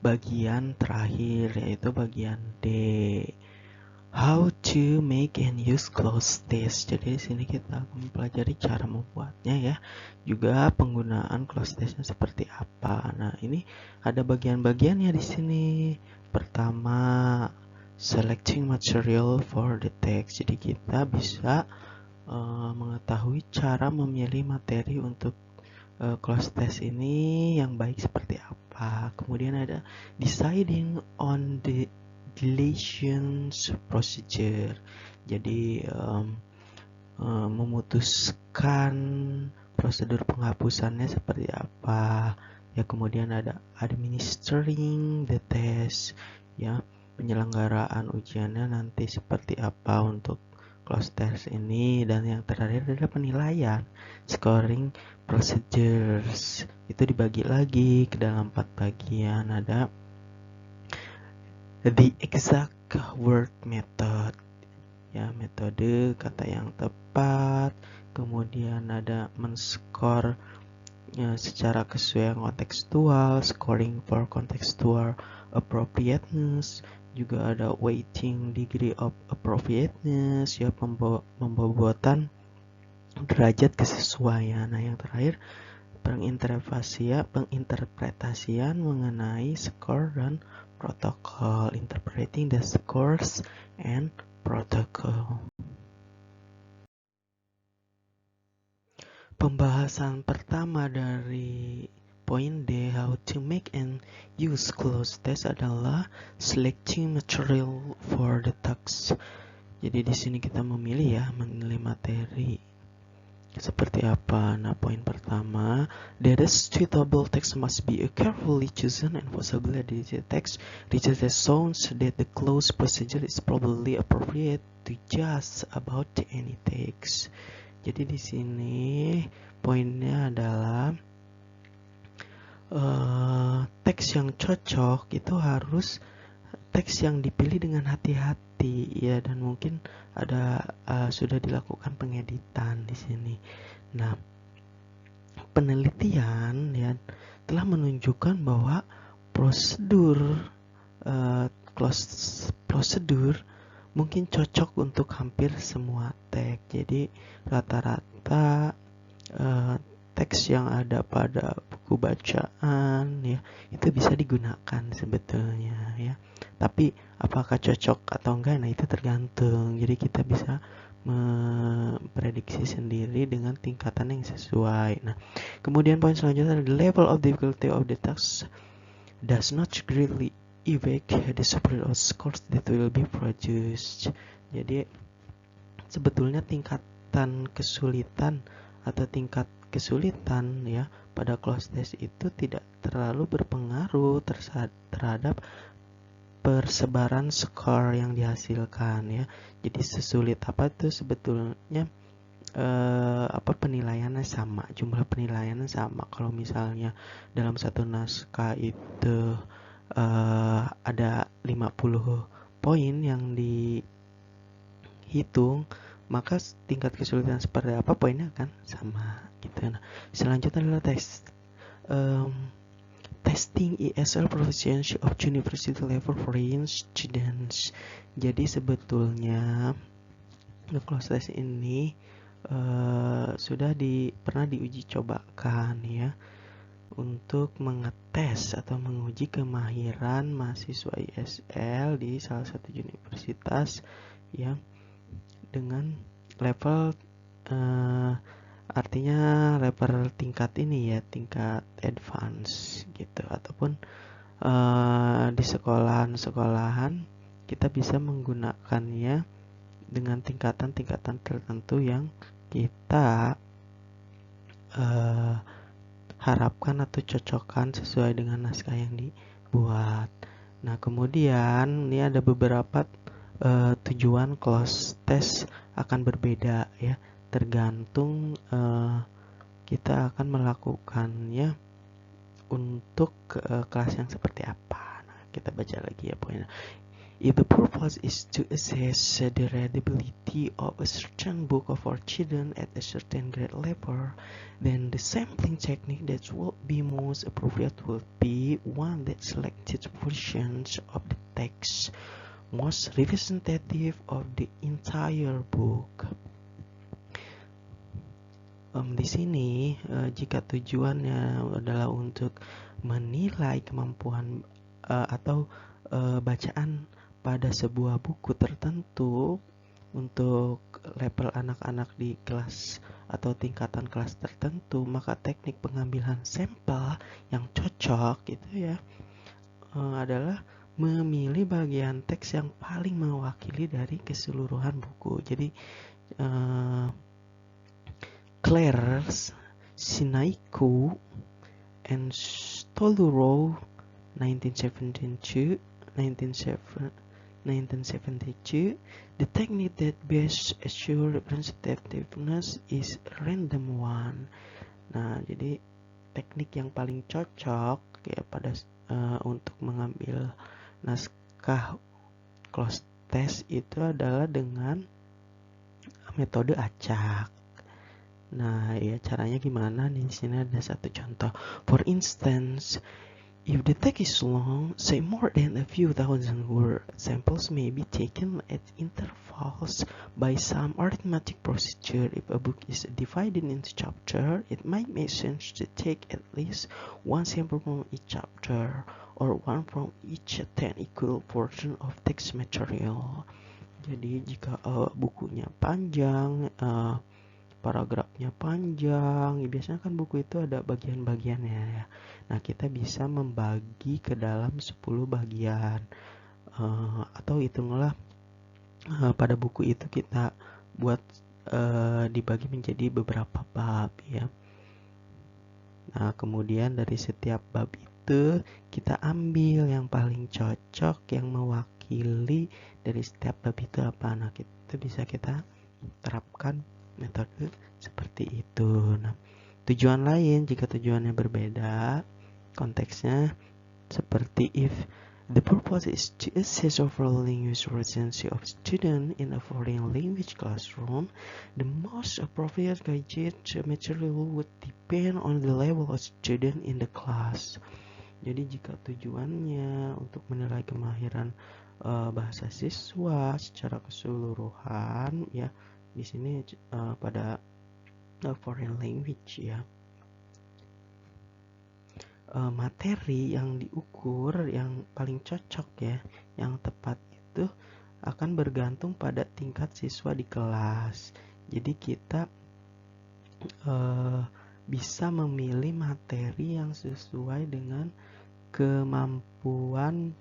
Bagian terakhir yaitu bagian D. How to make and use close test. Jadi di sini kita akan mempelajari cara membuatnya ya. Juga penggunaan close testnya seperti apa. Nah, ini ada bagian-bagiannya di sini. Pertama, selecting material for the text. Jadi kita bisa mengetahui cara memilih materi untuk close test ini yang baik seperti apa. Kemudian ada deciding on the deletion procedure. Jadi memutuskan prosedur penghapusannya seperti apa. Ya, kemudian ada administering the test. Ya, penyelenggaraan ujiannya nanti seperti apa untuk close test ini. Dan yang terakhir adalah penilaian, scoring procedures. Itu dibagi lagi ke dalam 4 bagian. Ada the exact word method, ya, metode kata yang tepat. Kemudian ada men-score ya, secara kesesuaian kontekstual, scoring for contextual appropriateness. Juga ada weighting degree of appropriateness, ya, pembobotan derajat kesesuaian. Nah, yang terakhir penginterpretasian mengenai skor dan protokol, interpreting the scores and protocol. Pembahasan pertama dari poin D, how to make and use close test, adalah selecting material for the text. Jadi di sini kita memilih memilih materi seperti apa. Nah, poin pertama, that a suitable text must be a carefully chosen and possibly edited text, reaches the sounds that the close procedure is probably appropriate to just about any text. Jadi di sini poinnya adalah teks yang cocok itu harus teks yang dipilih dengan hati-hati ya, dan mungkin ada sudah dilakukan pengeditan di sini. Nah, penelitian ya telah menunjukkan bahwa prosedur mungkin cocok untuk hampir semua teks. Jadi rata-rata teks yang ada pada buku bacaan ya itu bisa digunakan sebetulnya ya. Tapi apakah cocok atau enggak, nah itu tergantung. Jadi kita bisa memprediksi sendiri dengan tingkatan yang sesuai. Nah, kemudian poin selanjutnya adalah the level of difficulty of the text does not greatly affect the superior scores that will be produced. Jadi sebetulnya tingkatan kesulitan atau tingkat kesulitan ya pada close test itu tidak terlalu berpengaruh terhadap persebaran skor yang dihasilkan ya. Jadi sesulit apa itu sebetulnya penilaiannya sama, jumlah penilaiannya sama. Kalau misalnya dalam satu naskah itu ada 50 poin yang dihitung, maka tingkat kesulitan seperti apa poinnya akan sama gitu. Nah, selanjutnya adalah testing ESL proficiency of university level foreign students. Jadi sebetulnya close test ini sudah pernah diuji cobakan ya untuk mengetes atau menguji kemahiran mahasiswa ESL di salah satu universitas ya dengan level artinya level tingkat ini ya, tingkat advance gitu, ataupun di sekolahan kita bisa menggunakannya dengan tingkatan-tingkatan tertentu yang kita harapkan atau cocokkan sesuai dengan naskah yang dibuat. Nah, kemudian ini ada beberapa tujuan close test akan berbeda ya, tergantung kita akan melakukannya untuk kelas yang seperti apa. Nah, kita baca lagi ya poinnya. If the purpose is to assess the readability of a certain book for children at a certain grade level, then the sampling technique that would be most appropriate would be one that selected versions of the text most representative of the entire book. Di sini, jika tujuannya adalah untuk menilai kemampuan atau bacaan pada sebuah buku tertentu untuk level anak-anak di kelas atau tingkatan kelas tertentu, maka teknik pengambilan sampel yang cocok gitu ya adalah memilih bagian teks yang paling mewakili dari keseluruhan buku. Jadi Clares, Sinaiku, and Stolurov 1972, the technique that best assure representativeness is random one. Nah, jadi teknik yang paling cocok ya pada untuk mengambil naskah cloze test itu adalah dengan metode acak. Nah, ya caranya gimana nih? Di sini ada satu contoh. For instance, if the text is long, say more than a few thousand words, samples may be taken at intervals by some arithmetic procedure. If a book is divided into chapters, it might make sense to take at least one sample from each chapter or one from each 10 equal portion of text material. Jadi jika bukunya panjang, paragrafnya panjang, biasanya kan buku itu ada bagian-bagiannya ya. Nah, kita bisa membagi ke dalam 10 bagian atau hitunglah pada buku itu kita buat dibagi menjadi beberapa bab ya. Nah, kemudian dari setiap bab itu kita ambil yang paling cocok, yang mewakili dari setiap bab itu apa. Nah, kita bisa kita terapkan metode seperti itu. Nah, tujuan lain jika tujuannya berbeda, konteksnya seperti if the purpose is to assess overall language proficiency of student in a foreign language classroom, the most appropriate guided material would depend on the level of student in the class. Jadi jika tujuannya untuk menilai kemahiran bahasa siswa secara keseluruhan ya, di sini pada foreign language ya, materi yang diukur yang paling cocok ya, yang tepat itu akan bergantung pada tingkat siswa di kelas. Jadi kita bisa memilih materi yang sesuai dengan kemampuan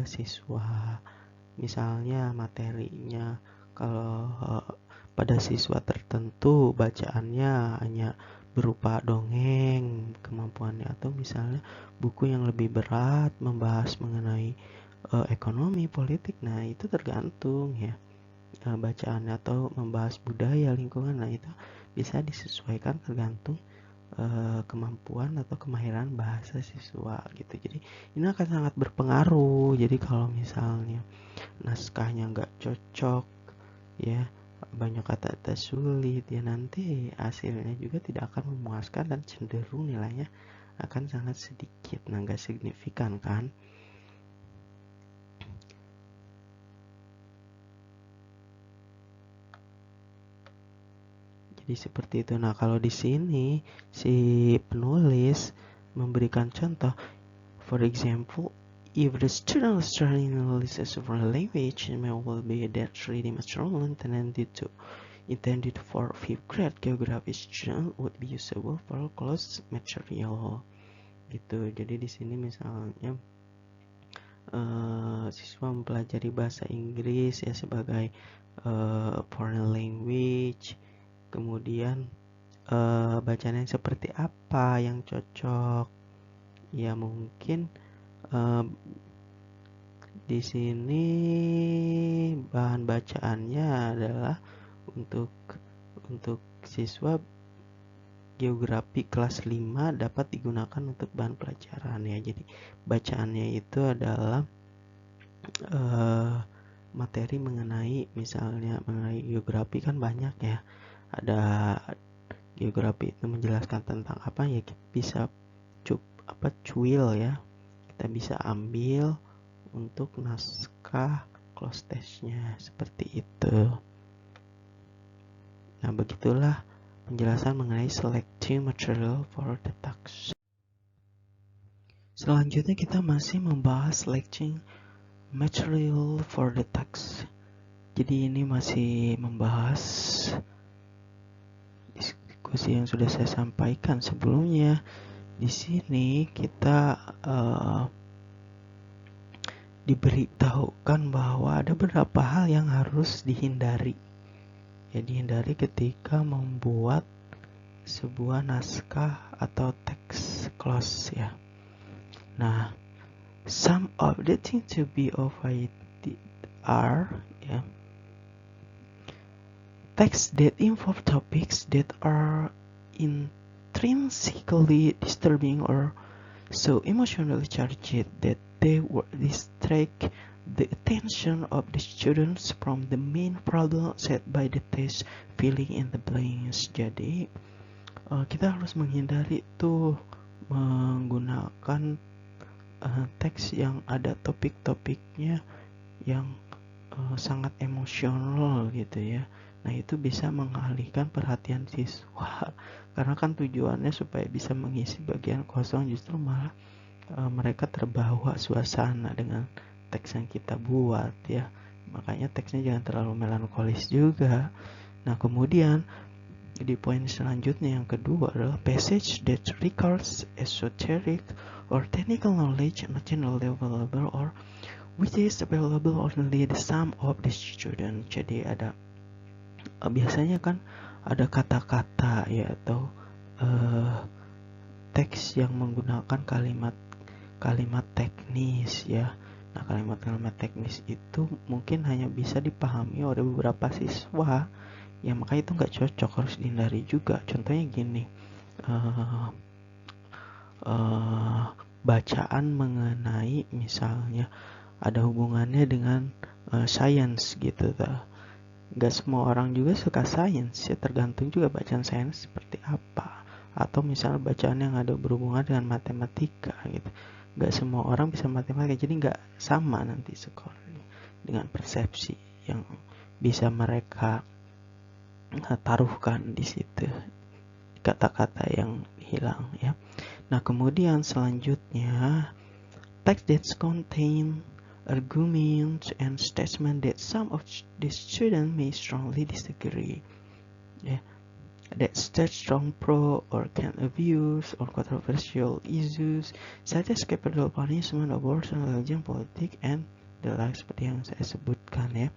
siswa. Misalnya materinya kalau pada siswa tertentu bacaannya hanya berupa dongeng kemampuannya, atau misalnya buku yang lebih berat membahas mengenai ekonomi, politik, nah itu tergantung ya bacaannya, atau membahas budaya, lingkungan, nah itu bisa disesuaikan tergantung kemampuan atau kemahiran bahasa siswa gitu. Jadi ini akan sangat berpengaruh. Jadi kalau misalnya naskahnya nggak cocok ya, banyak kata-kata sulit ya, nanti hasilnya juga tidak akan memuaskan dan cenderung nilainya akan sangat sedikit, nah nggak signifikan kan. Jadi seperti itu. Nah, kalau di sini si penulis memberikan contoh, for example, if the student is studying analysis of a language, it may well be that reading material intended for 5th grade geography student would be usable for close material. Gitu. Jadi di sini misalnya siswa mempelajari bahasa Inggris ya sebagai foreign language. Kemudian bacaan yang seperti apa yang cocok? Ya mungkin di sini bahan bacaannya adalah untuk siswa geografi kelas 5 dapat digunakan untuk bahan pelajaran ya. Jadi bacaannya itu adalah materi mengenai, misalnya mengenai geografi kan banyak ya. Ada geografi itu menjelaskan tentang apa ya, kita bisa cuil ya. Kita bisa ambil untuk naskah close testnya seperti itu. Nah, begitulah penjelasan mengenai selecting material for the text. Selanjutnya kita masih membahas selecting material for the text. Jadi ini masih membahas diskusi yang sudah saya sampaikan sebelumnya. Di sini kita diberitahukan bahwa ada beberapa hal yang harus dihindari. Ya, dihindari ketika membuat sebuah naskah atau teks close ya. Nah, some of the things to be avoided are ya, text that involve topics that are intrinsically disturbing or so emotionally charged that they would distract the attention of the students from the main problem set by the test, filling in the blanks. Jadi kita harus menghindari tuh menggunakan teks yang ada topik-topiknya yang sangat emosional gitu ya. Nah, itu bisa mengalihkan perhatian siswa karena kan tujuannya supaya bisa mengisi bagian kosong, justru malah mereka terbawa suasana dengan teks yang kita buat ya. Makanya teksnya jangan terlalu melankolis juga. Nah, kemudian di poin selanjutnya yang kedua adalah passage that records esoteric or technical knowledge not generally available or which is available only the some of the student. Jadi ada biasanya kan ada kata-kata ya atau teks yang menggunakan kalimat teknis ya. Nah, kalimat-kalimat teknis itu mungkin hanya bisa dipahami oleh beberapa siswa ya, makanya itu nggak cocok, harus dihindari juga. Contohnya gini, bacaan mengenai misalnya ada hubungannya dengan sains gitu tuh. Nggak semua orang juga suka sains ya, tergantung juga bacaan sains seperti apa. Atau misalnya bacaan yang ada berhubungan dengan matematika gitu, nggak semua orang bisa matematika, jadi nggak sama nanti skornya dengan persepsi yang bisa mereka taruhkan di situ, kata-kata yang hilang ya. Nah, kemudian selanjutnya text that contain arguments and statement that some of the students may strongly disagree. Yeah. That state strong pro or can abuse or controversial issues such as capital punishment, abortion, religion, politik, and the like, seperti yang saya sebutkan ya.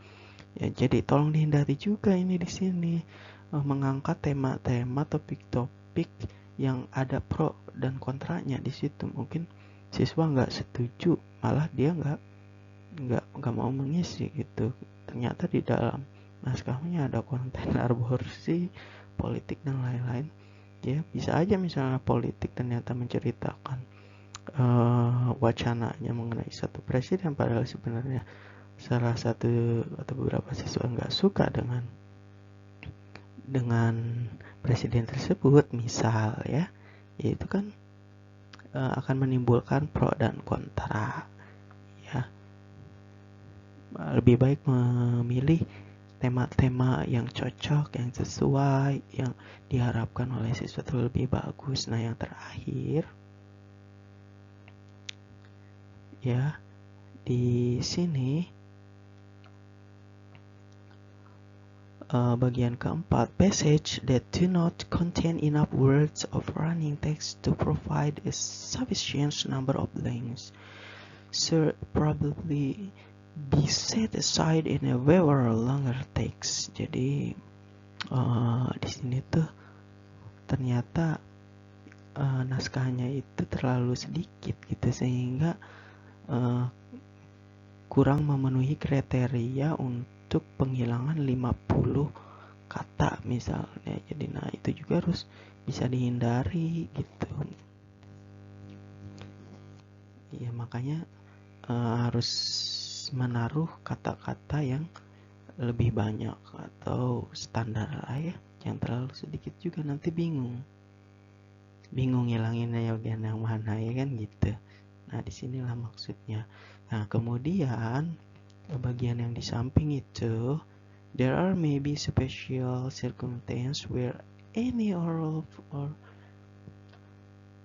Ya, jadi tolong dihindari juga ini di sini mengangkat tema-tema, topik-topik yang ada pro dan kontranya di situ. Mungkin siswa nggak setuju, malah dia nggak mau mengisi gitu. Ternyata di dalam naskahnya ada konten aborsi, politik dan lain-lain ya. Bisa aja misalnya politik ternyata menceritakan wacananya mengenai satu presiden, padahal sebenarnya salah satu atau beberapa siswa nggak suka dengan presiden tersebut misal ya, itu kan akan menimbulkan pro dan kontra ya. Lebih baik memilih tema-tema yang cocok, yang sesuai, yang diharapkan oleh siswa itu lebih bagus. Nah, yang terakhir ya, di sini bagian keempat, passage that do not contain enough words of running text to provide a sufficient number of blanks should probably be set aside in a way or longer text. Jadi di sini tuh ternyata naskahnya itu terlalu sedikit gitu, sehingga kurang memenuhi kriteria untuk penghilangan 50 kata misalnya. Jadi nah, itu juga harus bisa dihindari gitu. Ya makanya harus menaruh kata-kata yang lebih banyak atau standar lah ya, yang terlalu sedikit juga nanti bingung ngilanginnya bagian yang mana ya kan gitu. Nah disinilah maksudnya. Nah kemudian bagian yang di samping itu, there are maybe special circumstance where any or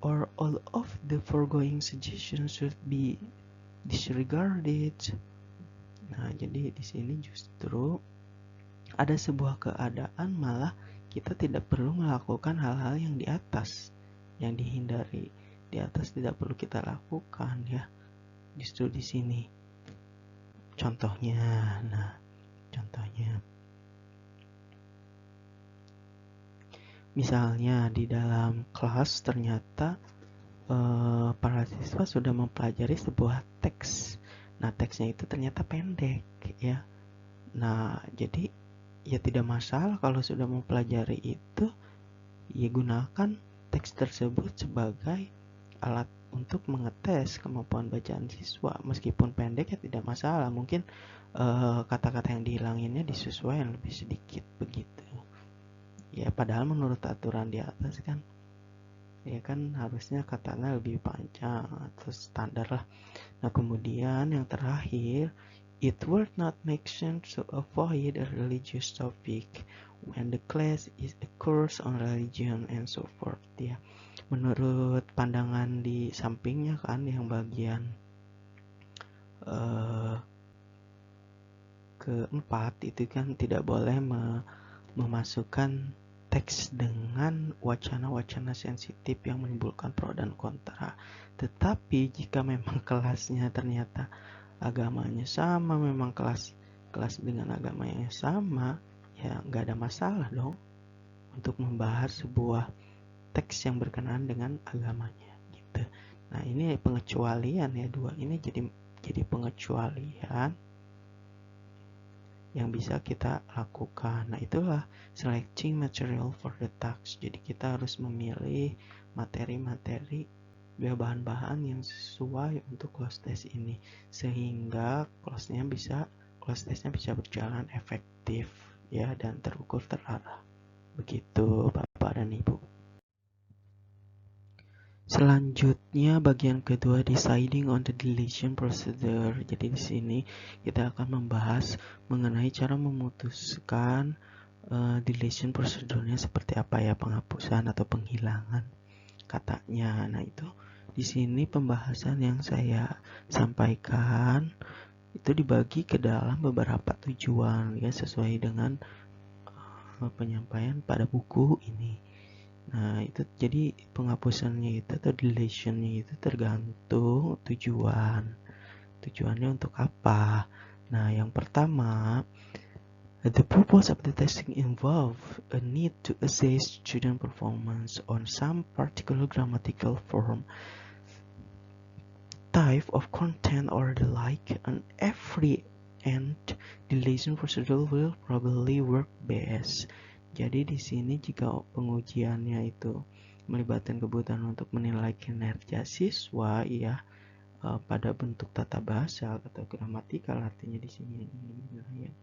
all of the foregoing suggestions should be disregarded. Nah jadi di sini justru ada sebuah keadaan malah kita tidak perlu melakukan hal-hal yang di atas, yang dihindari. Di atas tidak perlu kita lakukan ya. Justru di sini. Contohnya, misalnya di dalam kelas ternyata para siswa sudah mempelajari sebuah teks. Nah, teksnya itu ternyata pendek ya. Nah, jadi ya tidak masalah kalau sudah mempelajari itu, ya gunakan teks tersebut sebagai alat untuk mengetes kemampuan bacaan siswa. Meskipun pendek ya tidak masalah, mungkin kata-kata yang dihilanginnya disesuaikan lebih sedikit begitu. Ya padahal menurut aturan di atas kan, ya kan harusnya katanya lebih panjang atau standar lah. Nah kemudian yang terakhir, it would not make sense to avoid a religious topic when the class is a course on religion and so forth ya. Menurut pandangan di sampingnya kan yang bagian keempat itu kan tidak boleh memasukkan teks dengan wacana-wacana sensitif yang menimbulkan pro dan kontra. Tetapi jika memang kelasnya ternyata agamanya sama, memang kelas dengan agamanya sama, ya nggak ada masalah dong untuk membahas sebuah teks yang berkenaan dengan agamanya gitu. Nah ini pengecualian ya, dua ini jadi pengecualian yang bisa kita lakukan. Nah itulah selecting material for the task. Jadi kita harus memilih materi-materi bahan-bahan yang sesuai untuk close test ini sehingga close testnya bisa berjalan efektif ya dan terukur terarah. Begitu Bapak dan Ibu. Selanjutnya bagian kedua, deciding on the deletion procedure. Jadi di sini kita akan membahas mengenai cara memutuskan deletion procedure-nya seperti apa ya, penghapusan atau penghilangan katanya. Nah itu di sini pembahasan yang saya sampaikan itu dibagi ke dalam beberapa tujuan ya sesuai dengan penyampaian pada buku ini. Nah itu jadi penghapusannya itu atau deletionnya itu tergantung tujuannya untuk apa. Nah yang pertama, the purpose of the testing involve a need to assess student performance on some particular grammatical form, type of content or the like, and every end deletion procedure will probably work best. Jadi di sini jika pengujiannya itu melibatkan kebutuhan untuk menilai kinerja siswa ya pada bentuk tata bahasa atau gramatikal, artinya di sini ya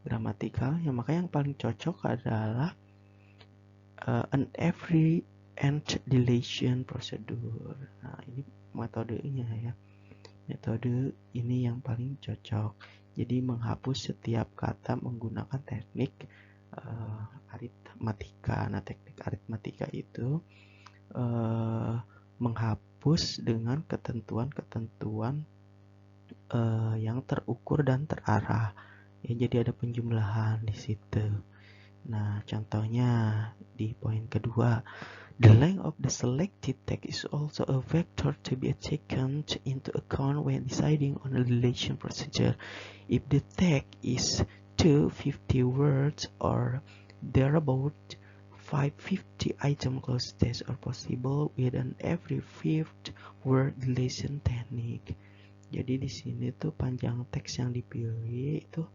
gramatikal ya, maka yang paling cocok adalah an every end deletion procedure. Nah ini metodenya ya, metode ini yang paling cocok. Jadi menghapus setiap kata menggunakan teknik aritmatika. Nah teknik aritmatika itu menghapus dengan ketentuan-ketentuan yang terukur dan terarah. Ya, jadi ada penjumlahan di situ. Nah contohnya di poin kedua, the length of the selected text is also a factor to be taken into account when deciding on a deletion procedure. If the text is 250 words or thereabout, 550 item close test are possible with an every fifth word deletion technique. Jadi di sini tuh panjang teks yang dipilih itu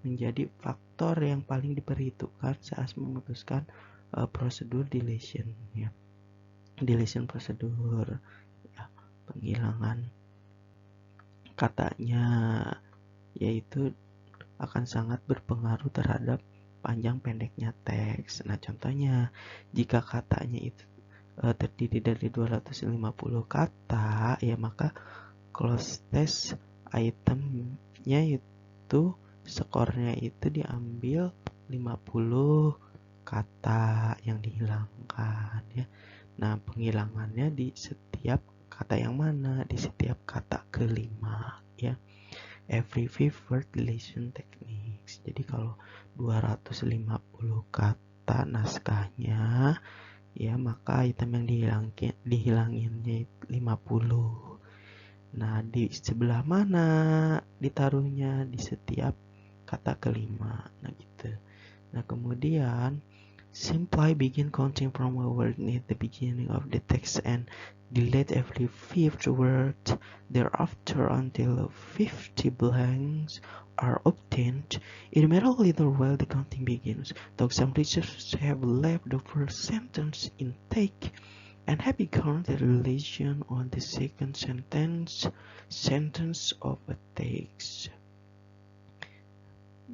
menjadi faktor yang paling diperhitungkan saat memutuskan prosedur deletion ya. Deletion prosedur ya, penghilangan katanya, yaitu akan sangat berpengaruh terhadap panjang pendeknya teks. Nah, contohnya jika katanya itu terdiri dari 250 kata, ya maka close test itemnya itu skornya itu diambil 50 kata yang dihilangkan ya. Nah, penghilangannya di setiap kata yang mana? Di setiap kata kelima ya. Every fifth word deletion techniques. Jadi kalau 250 kata naskahnya ya, maka item yang dihilanginnya 50. Nah, di sebelah mana ditaruhnya? Di setiap kata kelima. Nah, gitu. Nah, kemudian simply begin counting from a word near the beginning of the text and delete every fifth word thereafter until 50 blanks are obtained. It matters little while the counting begins, though some researchers have left the first sentence intake and have begun the relation on the second sentence of a text.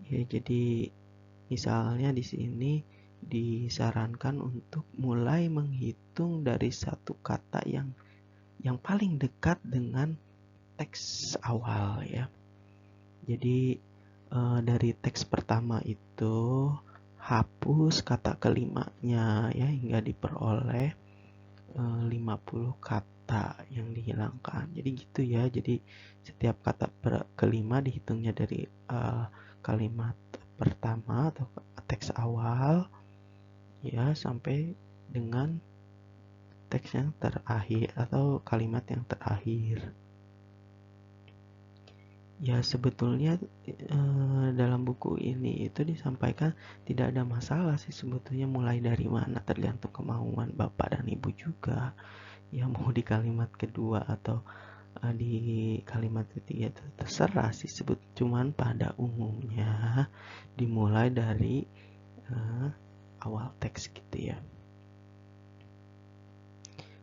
Ya, jadi misalnya di sini disarankan untuk mulai menghitung dari satu kata yang paling dekat dengan teks awal ya. Jadi dari teks pertama itu hapus kata kelimanya ya hingga diperoleh 50 kata yang dihilangkan. Jadi gitu ya. Jadi setiap kata kelima dihitungnya dari kalimat pertama atau teks awal ya sampai dengan teks yang terakhir atau kalimat yang terakhir. Ya, sebetulnya dalam buku ini itu disampaikan tidak ada masalah sih sebetulnya mulai dari mana, tergantung kemauan Bapak dan Ibu juga. Ya, mau di kalimat kedua atau di kalimat ketiga itu terserah sih cuman pada umumnya dimulai dari awal teks gitu ya.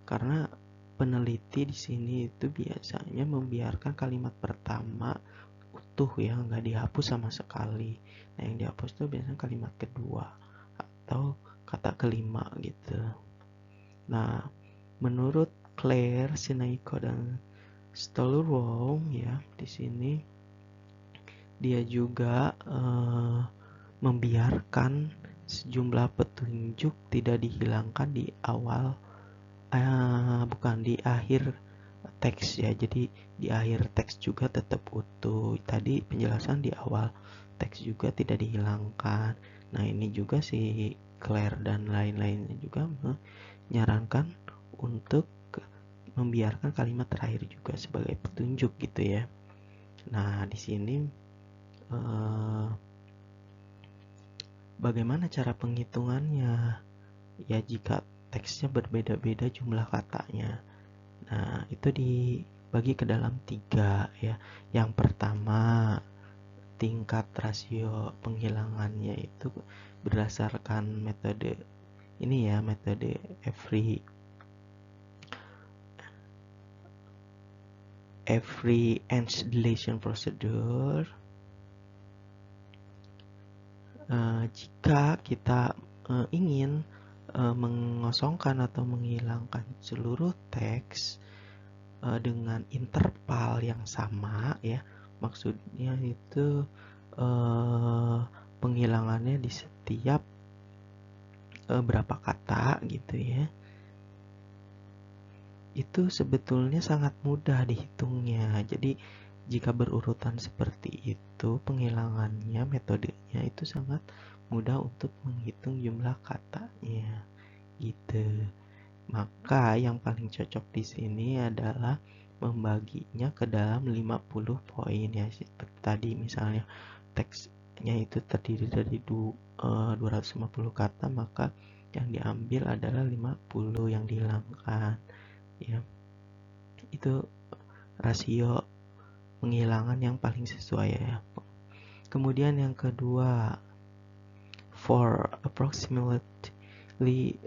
Karena peneliti di sini itu biasanya membiarkan kalimat pertama utuh ya, nggak dihapus sama sekali. Nah, yang dihapus itu biasanya kalimat kedua atau kata kelima gitu. Nah, menurut Claire, Sinaiko, dan Stolorow ya, di sini dia juga membiarkan sejumlah petunjuk tidak dihilangkan di awal bukan di akhir teks ya. Jadi di akhir teks juga tetap utuh. Tadi penjelasan di awal teks juga tidak dihilangkan. Nah, ini juga si Claire dan lain-lainnya juga menyarankan untuk membiarkan kalimat terakhir juga sebagai petunjuk gitu ya. Nah, di sini bagaimana cara penghitungannya? Ya, jika teksnya berbeda-beda jumlah katanya. Nah, itu dibagi ke dalam 3 ya. Yang pertama, tingkat rasio penghilangannya itu berdasarkan metode ini ya, metode every ends deletion procedure. Jika kita ingin mengosongkan atau menghilangkan seluruh teks dengan interval yang sama ya, maksudnya itu penghilangannya di setiap berapa kata gitu ya, itu sebetulnya sangat mudah dihitungnya. Jadi jika berurutan seperti itu penghilangannya, metodenya itu sangat mudah untuk menghitung jumlah katanya gitu. Maka yang paling cocok di sini adalah membaginya ke dalam 50 poin ya. Seperti tadi misalnya teksnya itu terdiri dari 250 kata, maka yang diambil adalah 50 yang dihilangkan ya. Itu rasio penghilangan yang paling sesuai ya. Kemudian yang kedua, for approximate approximately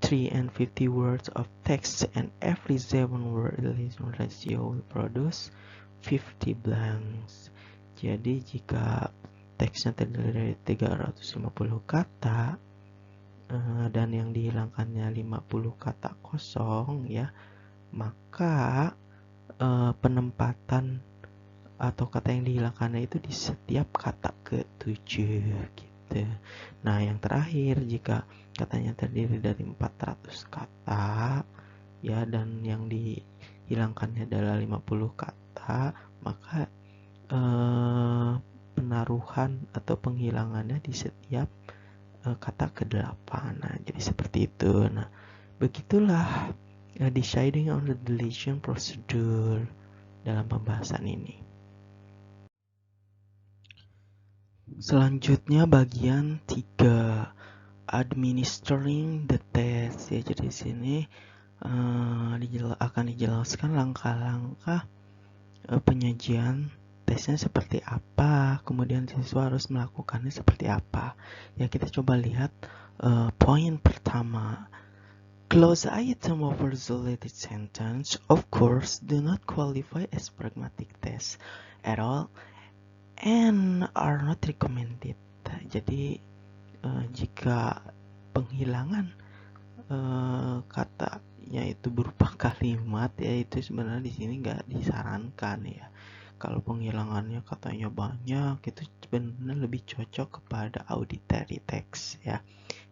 350 words of text, and every 7 word ratio will produce 50 blanks. Jadi jika teksnya terdiri dari 350 kata dan yang dihilangkannya 50 kata kosong ya, maka penempatan atau kata yang dihilangkannya itu di setiap kata ke-7 gitu. Nah, yang terakhir jika katanya terdiri dari 400 kata ya dan yang dihilangkannya adalah 50 kata, maka penaruhan atau penghilangannya di setiap kata ke-8. Nah, jadi seperti itu. Nah, begitulah deciding on the deletion procedure dalam pembahasan ini. Selanjutnya bagian 3, administering the test ya. Jadi di sini akan dijelaskan langkah-langkah penyajian tesnya seperti apa, kemudian siswa harus melakukannya seperti apa. Ya, kita coba lihat poin pertama. Close item of isolated sentence of course do not qualify as pragmatic test at all and are not recommended. Jadi jika penghilangan katanya itu berupa kalimat ya, itu sebenarnya di sini nggak disarankan ya. Kalau penghilangannya katanya banyak, itu sebenarnya lebih cocok kepada auditory text ya,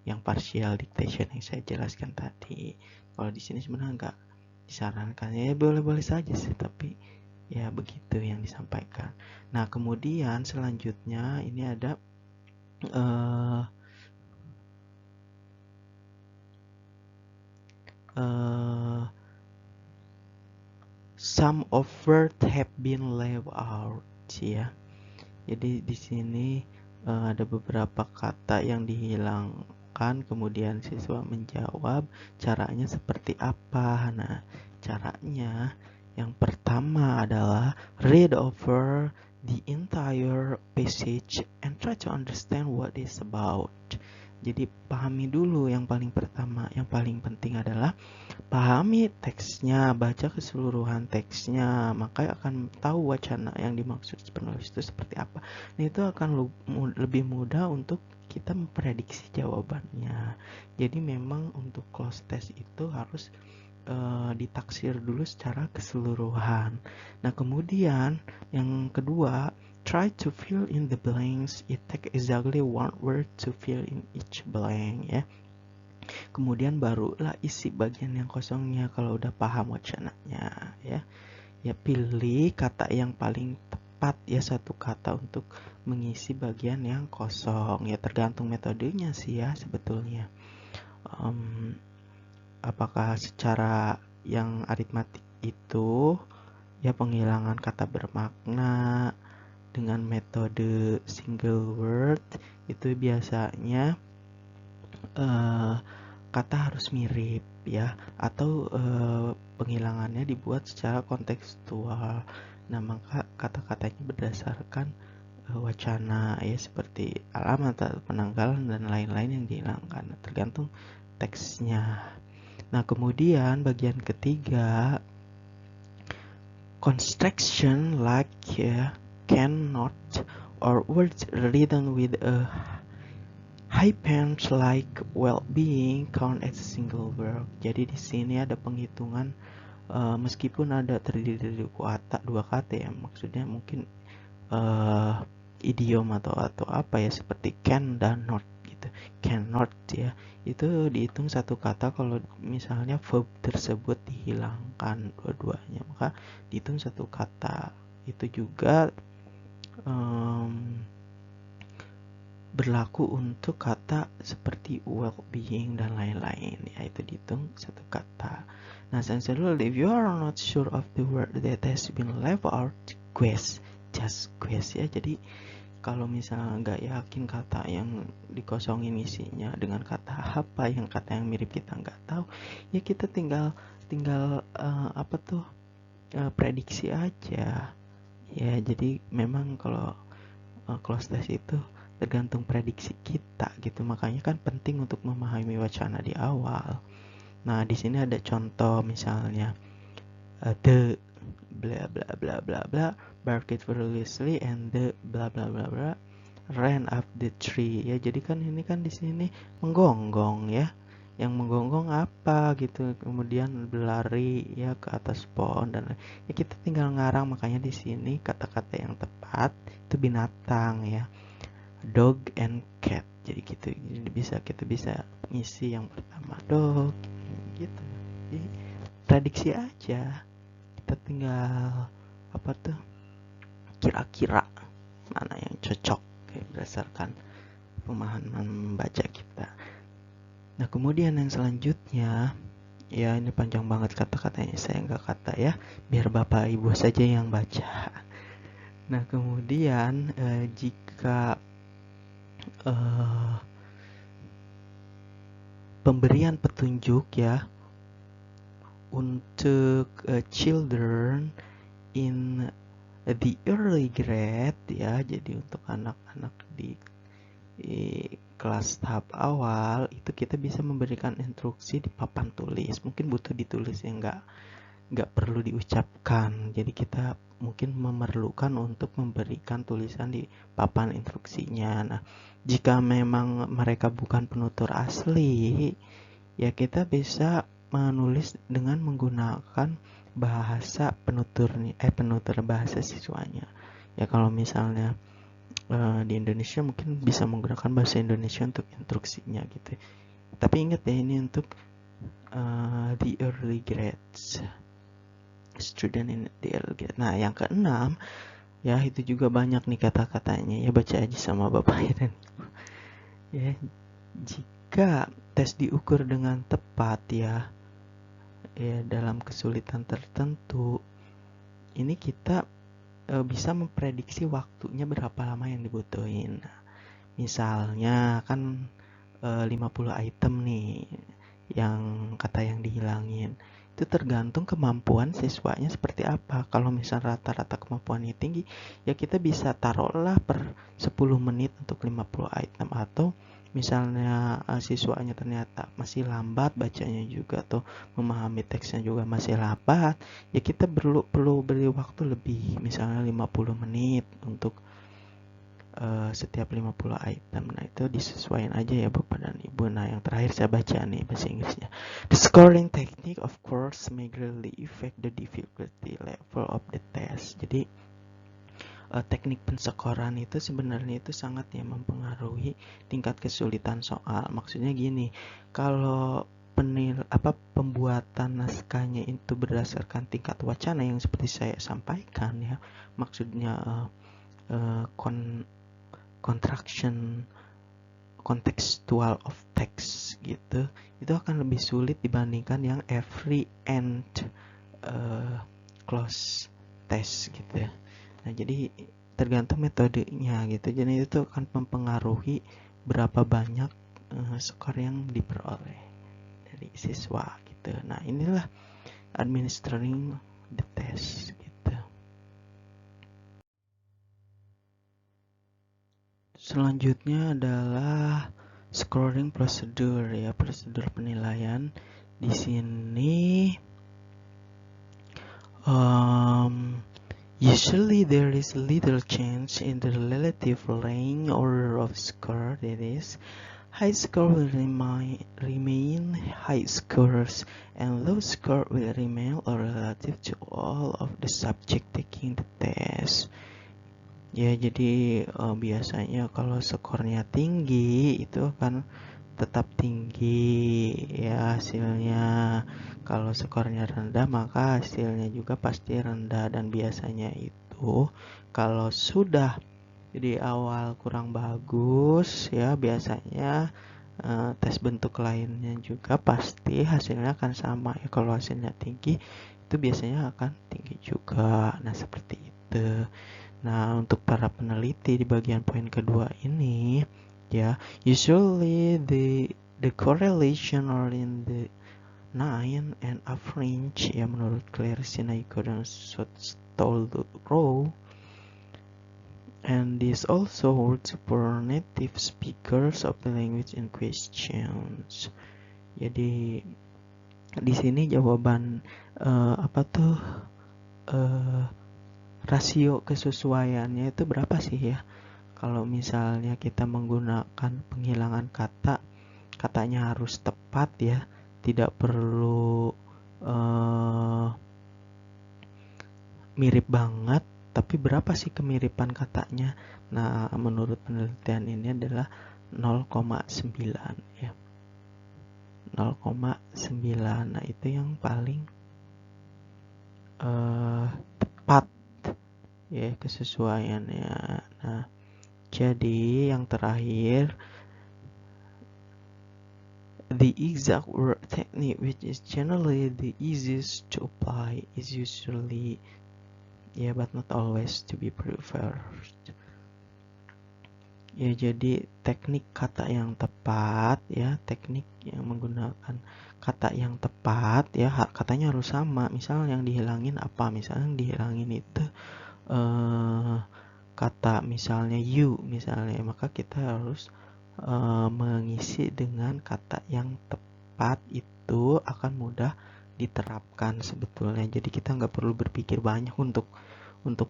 yang partial dictation yang saya jelaskan tadi. Kalau di sini sebenarnya nggak disarankan ya, boleh-boleh saja sih, tapi ya begitu yang disampaikan. Nah, kemudian selanjutnya ini ada some of words have been left out ya. Jadi di sini ada beberapa kata yang dihilangkan, kemudian siswa menjawab caranya seperti apa. Nah, caranya yang pertama adalah read over the entire passage and try to understand what it's about. Jadi pahami dulu yang paling pertama, yang paling penting adalah pahami teksnya, baca keseluruhan teksnya, maka akan tahu wacana yang dimaksud penulis itu seperti apa. Nah, itu akan lebih mudah untuk kita memprediksi jawabannya. Jadi memang untuk close test itu harus ditaksir dulu secara keseluruhan. Nah, kemudian yang kedua, try to fill in the blanks. It takes exactly 1 word to fill in each blank ya. Kemudian barulah isi bagian yang kosongnya kalau udah paham wacananya ya. Ya, pilih kata yang paling tepat ya, satu kata untuk mengisi bagian yang kosong. Ya, tergantung metodenya sih ya sebetulnya. Apakah secara yang aritmatik itu ya penghilangan kata bermakna dengan metode single word itu biasanya kata harus mirip ya, atau penghilangannya dibuat secara kontekstual. Nah, maka kata-katanya berdasarkan wacana ya, seperti alamat atau penanggalan dan lain-lain yang dihilangkan, tergantung teksnya. Nah, kemudian bagian ketiga, construction like cannot or words written with a hyphen like well-being count as a single word. Jadi di sini ada penghitungan meskipun ada terdiri dari dua kata ya, maksudnya mungkin idiom atau apa ya, seperti can dan not gitu. Cannot ya, itu dihitung satu kata. Kalau misalnya verb tersebut dihilangkan dua-duanya, maka dihitung satu kata. Itu juga berlaku untuk kata seperti well-being dan lain-lain ya, itu dihitung satu kata. Nah, essentially if you are not sure of the word that has been left out, just guess ya. Jadi kalau misalnya nggak yakin kata yang dikosongin isinya dengan kata apa, yang kata yang mirip kita nggak tahu ya, kita tinggal prediksi aja ya. Jadi memang kalau close test itu tergantung prediksi kita gitu. Makanya kan penting untuk memahami wacana di awal. Nah, di sini ada contoh misalnya the bla bla bla bla bla barked furiously and the bla bla bla bla ran up the tree. Ya, jadi kan ini kan di sini menggonggong ya. Yang menggonggong apa gitu, kemudian berlari ya ke atas pohon dan ya kita tinggal ngarang. Makanya di sini kata-kata yang tepat itu binatang ya, dog and cat. Jadi gitu, jadi kita bisa ngisi yang pertama dog gitu. Jadi prediksi aja, kita tinggal apa tuh, kira-kira mana yang cocok berdasarkan pemahaman membaca kita. Nah, kemudian yang selanjutnya, ya ini panjang banget kata-katanya, saya nggak kata ya, biar bapak ibu saja yang baca. Nah, kemudian jika pemberian petunjuk ya untuk children in the early grade ya, jadi untuk anak-anak di kelas tahap awal itu kita bisa memberikan instruksi di papan tulis. Mungkin butuh ditulis ya, nggak perlu diucapkan. Jadi kita mungkin memerlukan untuk memberikan tulisan di papan instruksinya. Nah, jika memang mereka bukan penutur asli, ya kita bisa menulis dengan menggunakan bahasa penutur bahasa siswanya. Ya kalau misalnya di Indonesia mungkin bisa menggunakan bahasa Indonesia untuk instruksinya gitu. Tapi ingat ya, ini untuk the early grades, student in the early grade. Nah, yang keenam ya, itu juga banyak nih kata-katanya ya, baca aja sama bapak dan ibu ya. Jika tes diukur dengan tepat ya dalam kesulitan tertentu, ini kita bisa memprediksi waktunya berapa lama yang dibutuhin. Misalnya kan 50 item nih yang kata yang dihilangin. Itu tergantung kemampuan siswanya seperti apa. Kalau misal rata-rata kemampuannya tinggi, ya kita bisa taruhlah per 10 menit untuk 50 item. Atau misalnya siswanya ternyata masih lambat bacanya juga, atau memahami teksnya juga masih lambat, ya kita perlu beri waktu lebih, misalnya 50 menit untuk setiap 50 item. Nah, itu disesuaikan aja ya Bapak dan Ibu. Nah, yang terakhir saya baca nih bahasa Inggrisnya. The scoring technique of course may greatly affect the difficulty level of the test. Jadi teknik penskoran itu sebenarnya itu sangat ya mempengaruhi tingkat kesulitan soal. Maksudnya gini, kalau pembuatan naskahnya itu berdasarkan tingkat wacana yang seperti saya sampaikan ya, maksudnya contraction contextual of text gitu, itu akan lebih sulit dibandingkan yang every and close test gitu ya. Nah, jadi tergantung metodenya gitu. Jadi itu akan mempengaruhi berapa banyak skor yang diperoleh dari siswa gitu. Nah, inilah administering the test gitu. Selanjutnya adalah scoring procedure ya, prosedur penilaian. Di sini usually there is little change in the relative range order of score. That is, high score will remain high scores and low score will remain relative to all of the subject taking the test. Ya, jadi biasanya kalau skornya tinggi itu akan tetap tinggi ya hasilnya. Kalau skornya rendah maka hasilnya juga pasti rendah. Dan biasanya itu kalau sudah di awal kurang bagus ya, biasanya tes bentuk lainnya juga pasti hasilnya akan sama ya. Kalau hasilnya tinggi itu biasanya akan tinggi juga. Nah, seperti itu. Nah, untuk para peneliti di bagian poin kedua ini ya, usually the correlation are in the 9 and up range ya, menurut Claire Sinayko dan Stolrow. And this also works for native speakers of the language in questions. Jadi di sini jawaban rasio kesesuaiannya itu berapa sih ya? Kalau misalnya kita menggunakan penghilangan kata, katanya harus tepat ya, tidak perlu mirip banget, tapi berapa sih kemiripan katanya? Nah, menurut penelitian ini adalah 0,9 ya. 0,9. Nah, itu yang paling tepat ya kesesuaiannya. Nah, jadi yang terakhir, the exact word technique, which is generally the easiest to apply, is usually but not always to be preferred. Ya, jadi teknik kata yang tepat ya, teknik yang menggunakan kata yang tepat ya, katanya harus sama. Misalnya yang dihilangin apa? Misalnya yang dihilangin itu kata misalnya you misalnya, maka kita harus mengisi dengan kata yang tepat, itu akan mudah diterapkan sebetulnya. Jadi kita nggak perlu berpikir banyak untuk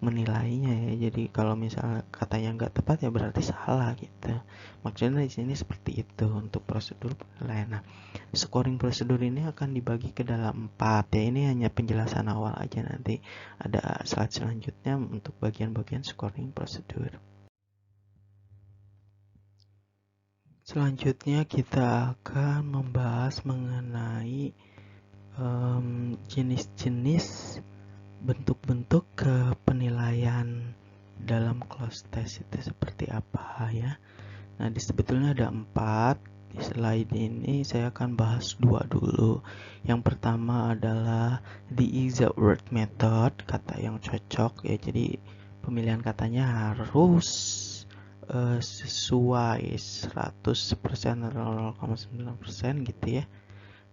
menilainya ya. Jadi kalau misalnya katanya nggak tepat ya berarti salah gitu. Maksudnya di sini seperti itu untuk prosedur penilaian. Nah, scoring prosedur ini akan dibagi ke dalam 4 ya. Ini hanya penjelasan awal aja, nanti ada slide selanjutnya untuk bagian-bagian scoring prosedur. Selanjutnya kita akan membahas mengenai jenis-jenis bentuk-bentuk penilaian dalam cloze test itu seperti apa ya. Nah, sebetulnya ada 4. Di slide ini saya akan bahas 2 dulu. Yang pertama adalah the exact word method, kata yang cocok ya. Jadi pemilihan katanya harus sesuai 100% atau 0,9% gitu ya.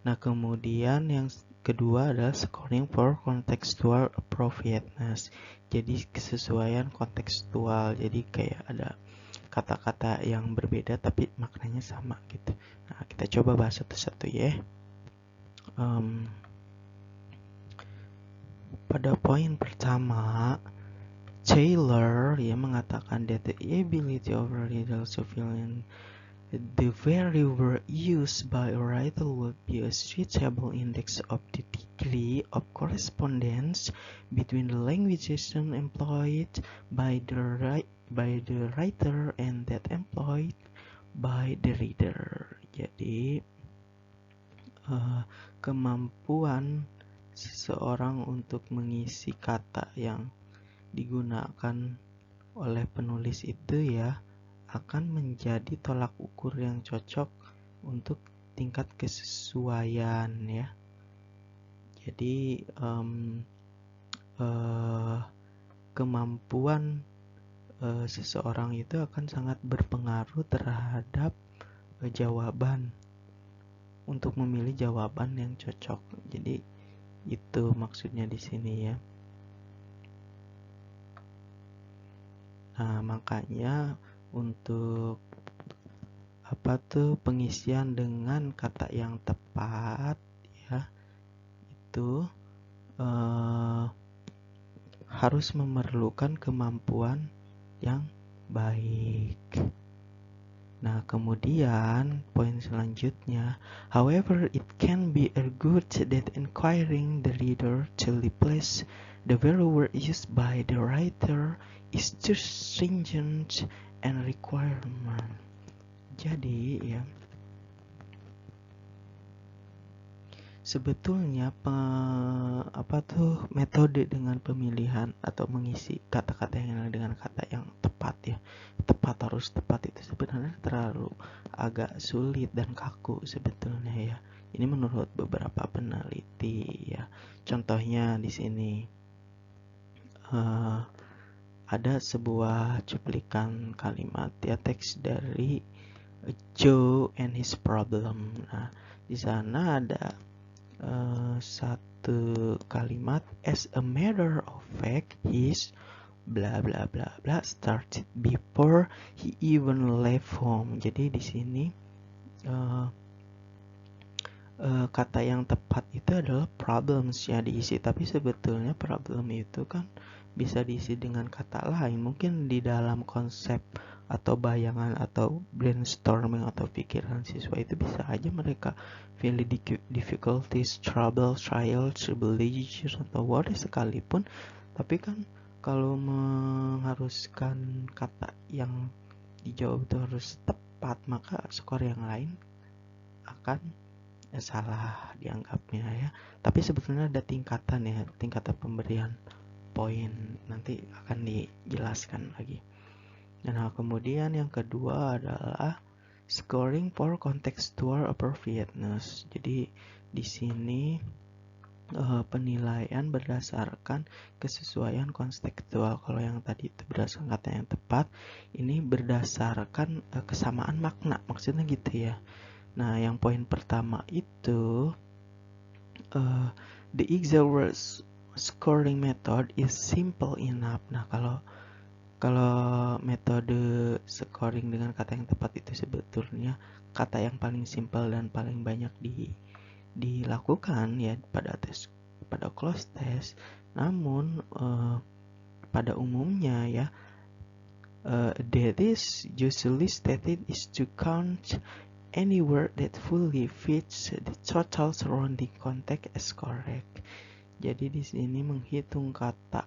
Nah, kemudian yang kedua adalah scoring for contextual appropriateness. Jadi kesesuaian kontekstual. Jadi kayak ada kata-kata yang berbeda tapi maknanya sama gitu. Nah, kita coba bahas satu-satu ya. Pada poin pertama, Taylor ya mengatakan that the ability of a reader to fill in the very word used by a writer would be a suitable index of the degree of correspondence between the languages employed by the writer and that employed by the reader. Jadi kemampuan seseorang untuk mengisi kata yang digunakan oleh penulis itu ya akan menjadi tolak ukur yang cocok untuk tingkat kesesuaian ya. Jadi kemampuan seseorang itu akan sangat berpengaruh terhadap jawaban, untuk memilih jawaban yang cocok. Jadi itu maksudnya di sini ya. Nah, makanya untuk pengisian dengan kata yang tepat ya, itu harus memerlukan kemampuan yang baik. Nah, kemudian poin selanjutnya, however, it can be argued that inquiring the reader to replace the very word used by the writer is too stringent and requirement. Jadi ya, sebetulnya metode dengan pemilihan atau mengisi kata-kata yang dengan kata yang tepat ya, tepat harus tepat, itu sebenarnya terlalu agak sulit dan kaku sebetulnya ya. Ini menurut beberapa peneliti ya. Contohnya di sini ada sebuah cuplikan kalimat ya, teks dari Joe and His Problem. Nah, di sana ada satu kalimat, as a matter of fact, his bla bla bla bla started before he even left home. Jadi di sini kata yang tepat itu adalah problems ya diisi, tapi sebetulnya problem itu kan bisa diisi dengan kata lain. Mungkin di dalam konsep atau bayangan atau brainstorming atau pikiran siswa itu bisa aja mereka feel difficulties, trouble, trials, tribulations atau worry sekalipun, tapi kan kalau mengharuskan kata yang dijawab itu harus tepat, maka skor yang lain akan salah dianggapnya ya. Tapi sebetulnya ada tingkatan ya, tingkatan pemberian poin, nanti akan dijelaskan lagi. Nah, kemudian yang kedua adalah scoring for contextual appropriateness. Jadi di sini penilaian berdasarkan kesesuaian kontekstual. Kalau yang tadi itu berdasarkan kata yang tepat, ini berdasarkan kesamaan makna, maksudnya gitu ya. Nah, yang poin pertama itu the exact words scoring method is simple enough. Nah, kalau metode scoring dengan kata yang tepat itu sebetulnya kata yang paling simple dan paling banyak dilakukan ya pada close test. Namun pada umumnya ya that is usually stated is to count any word that fully fits the total surrounding context as correct. Jadi di sini menghitung kata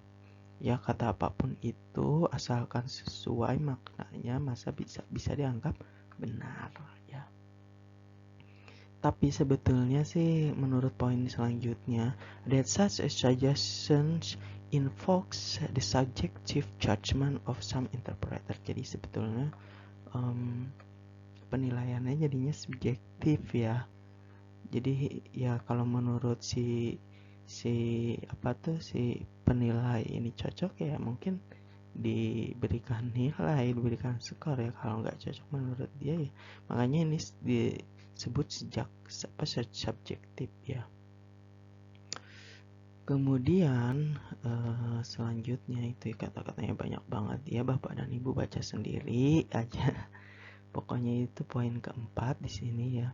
ya, kata apapun itu asalkan sesuai maknanya masa bisa dianggap benar ya. Tapi sebetulnya sih menurut poin selanjutnya, that such a suggestion invokes the subjective judgment of some interpreter. Jadi sebetulnya penilaiannya jadinya subjektif ya. Jadi ya kalau menurut si penilai ini cocok ya mungkin diberikan nilai, diberikan skor ya. Kalau nggak cocok menurut dia ya makanya ini disebut subjektif ya. Kemudian selanjutnya itu kata-katanya banyak banget ya, Bapak dan Ibu baca sendiri aja. Pokoknya itu poin keempat di sini ya.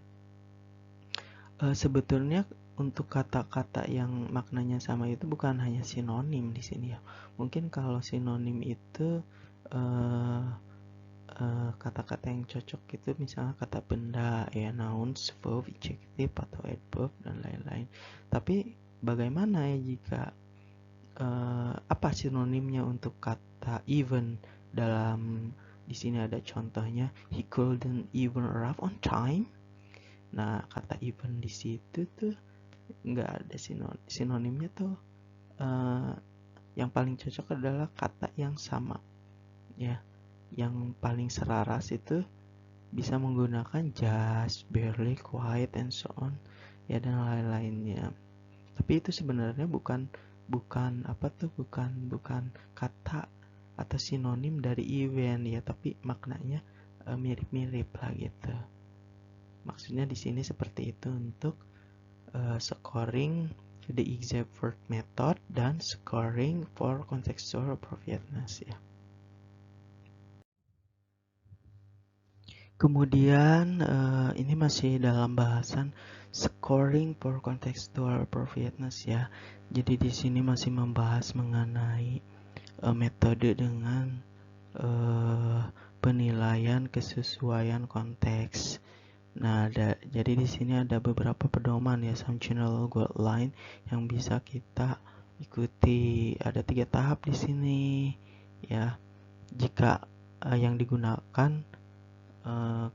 Sebetulnya untuk kata-kata yang maknanya sama itu bukan hanya sinonim di sini ya. Mungkin kalau sinonim itu kata-kata yang cocok itu misalnya kata benda ya, nouns, verb, adjective atau adverb dan lain-lain. Tapi bagaimana ya jika apa sinonimnya untuk kata even? Dalam di sini ada contohnya, he couldn't even arrive on time. Nah, kata even di situ tuh nggak ada sinonimnya tuh. Yang paling cocok adalah kata yang sama ya. Yang paling selaras itu bisa menggunakan just, barely, quite, and so on ya, dan lain-lainnya. Tapi itu sebenarnya bukan kata atau sinonim dari event ya, tapi maknanya mirip-mirip lah gitu. Maksudnya di sini seperti itu untuk scoring the exact word method dan scoring for contextual appropriateness ya. Kemudian ini masih dalam bahasan scoring for contextual appropriateness ya. Jadi di sini masih membahas mengenai metode dengan penilaian kesesuaian konteks. Nah, jadi di sini ada beberapa pedoman ya, some general guideline yang bisa kita ikuti. Ada 3 tahap di sini ya. Jika yang digunakan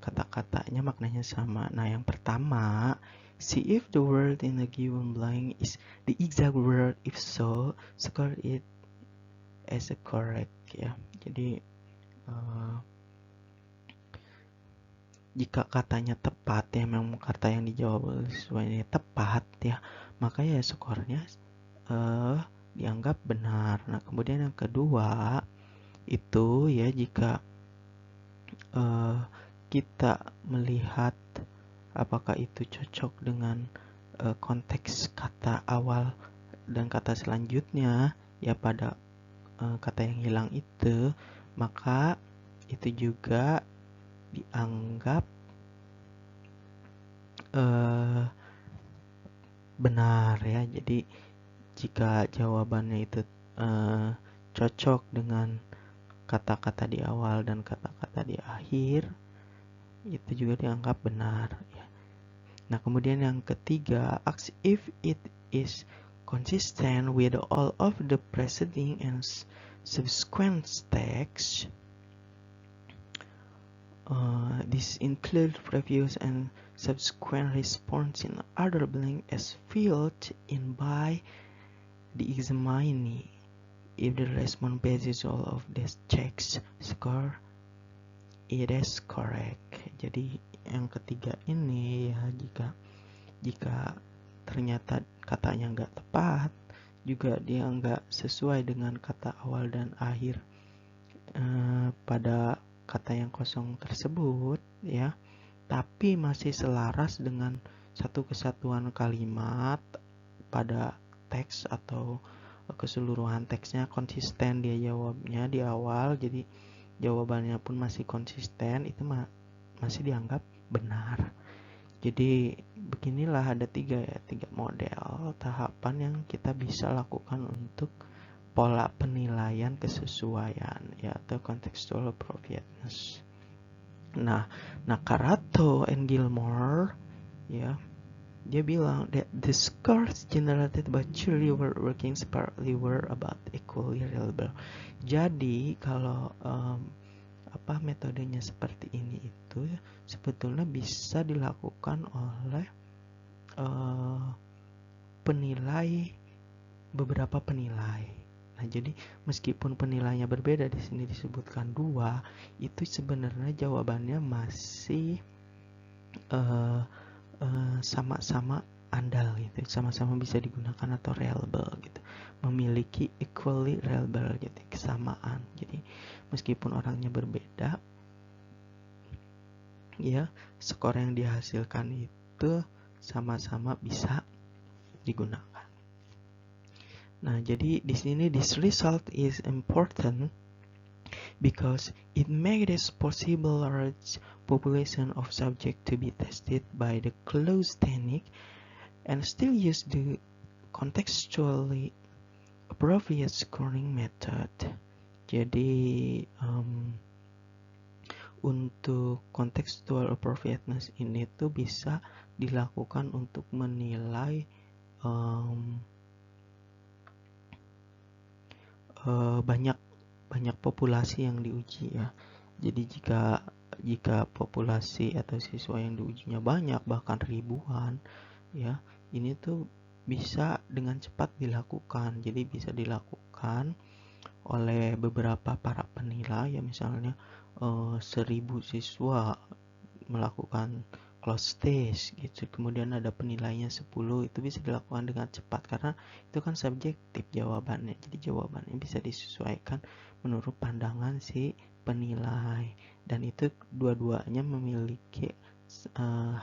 kata-katanya maknanya sama. Nah, yang pertama, see if the word in a given blank is the exact word. If so, score it as a correct ya. Jadi jika katanya tepat ya, memang kata yang dijawab sesuai tepat ya, maka ya skornya dianggap benar. Nah, kemudian yang kedua itu ya, jika kita melihat apakah itu cocok dengan konteks kata awal dan kata selanjutnya ya pada kata yang hilang itu, maka itu juga dianggap benar ya. Jadi jika jawabannya itu cocok dengan kata-kata di awal dan kata-kata di akhir, itu juga dianggap benar ya. Nah, kemudian yang ketiga, ask if it is consistent with all of the preceding and subsequent text. This include previous and subsequent response in other blank as filled in by the examinee. If the response basis all of these checks score, it is correct. Jadi yang ketiga ini ya, jika ternyata katanya nggak tepat, juga dia nggak sesuai dengan kata awal dan akhir pada kata yang kosong tersebut ya, tapi masih selaras dengan satu kesatuan kalimat pada teks atau keseluruhan teksnya, konsisten dia jawabnya di awal, jadi jawabannya pun masih konsisten, itu masih dianggap benar. Jadi beginilah ada tiga model tahapan yang kita bisa lakukan untuk pola penilaian kesesuaian ya, atau contextual appropriateness. Nah, Nakarato and Gilmore ya, dia bilang that the scores generated by jury working separately were about equally reliable. Jadi kalau metodenya seperti ini itu sebetulnya bisa dilakukan oleh beberapa penilai. Nah, jadi meskipun penilainya berbeda, di sini disebutkan 2, itu sebenarnya jawabannya masih sama-sama andal gitu, sama-sama bisa digunakan atau reliable gitu, memiliki equally reliable gitu, kesamaan. Jadi meskipun orangnya berbeda ya, skor yang dihasilkan itu sama-sama bisa digunakan. Nah, jadi di sini this result is important because it makes it possible large population of subject to be tested by the closed technique and still use the contextually appropriate scoring method. Jadi untuk contextual appropriateness ini tuh bisa dilakukan untuk menilai banyak populasi yang diuji ya. Jadi jika populasi atau siswa yang diujinya banyak, bahkan ribuan ya, ini tuh bisa dengan cepat dilakukan. Jadi bisa dilakukan oleh beberapa para penilai ya, misalnya 1000 siswa melakukan close test gitu, kemudian ada penilainya 10, itu bisa dilakukan dengan cepat karena itu kan subjektif jawabannya. Jadi jawabannya bisa disesuaikan menurut pandangan si penilai, dan itu dua-duanya memiliki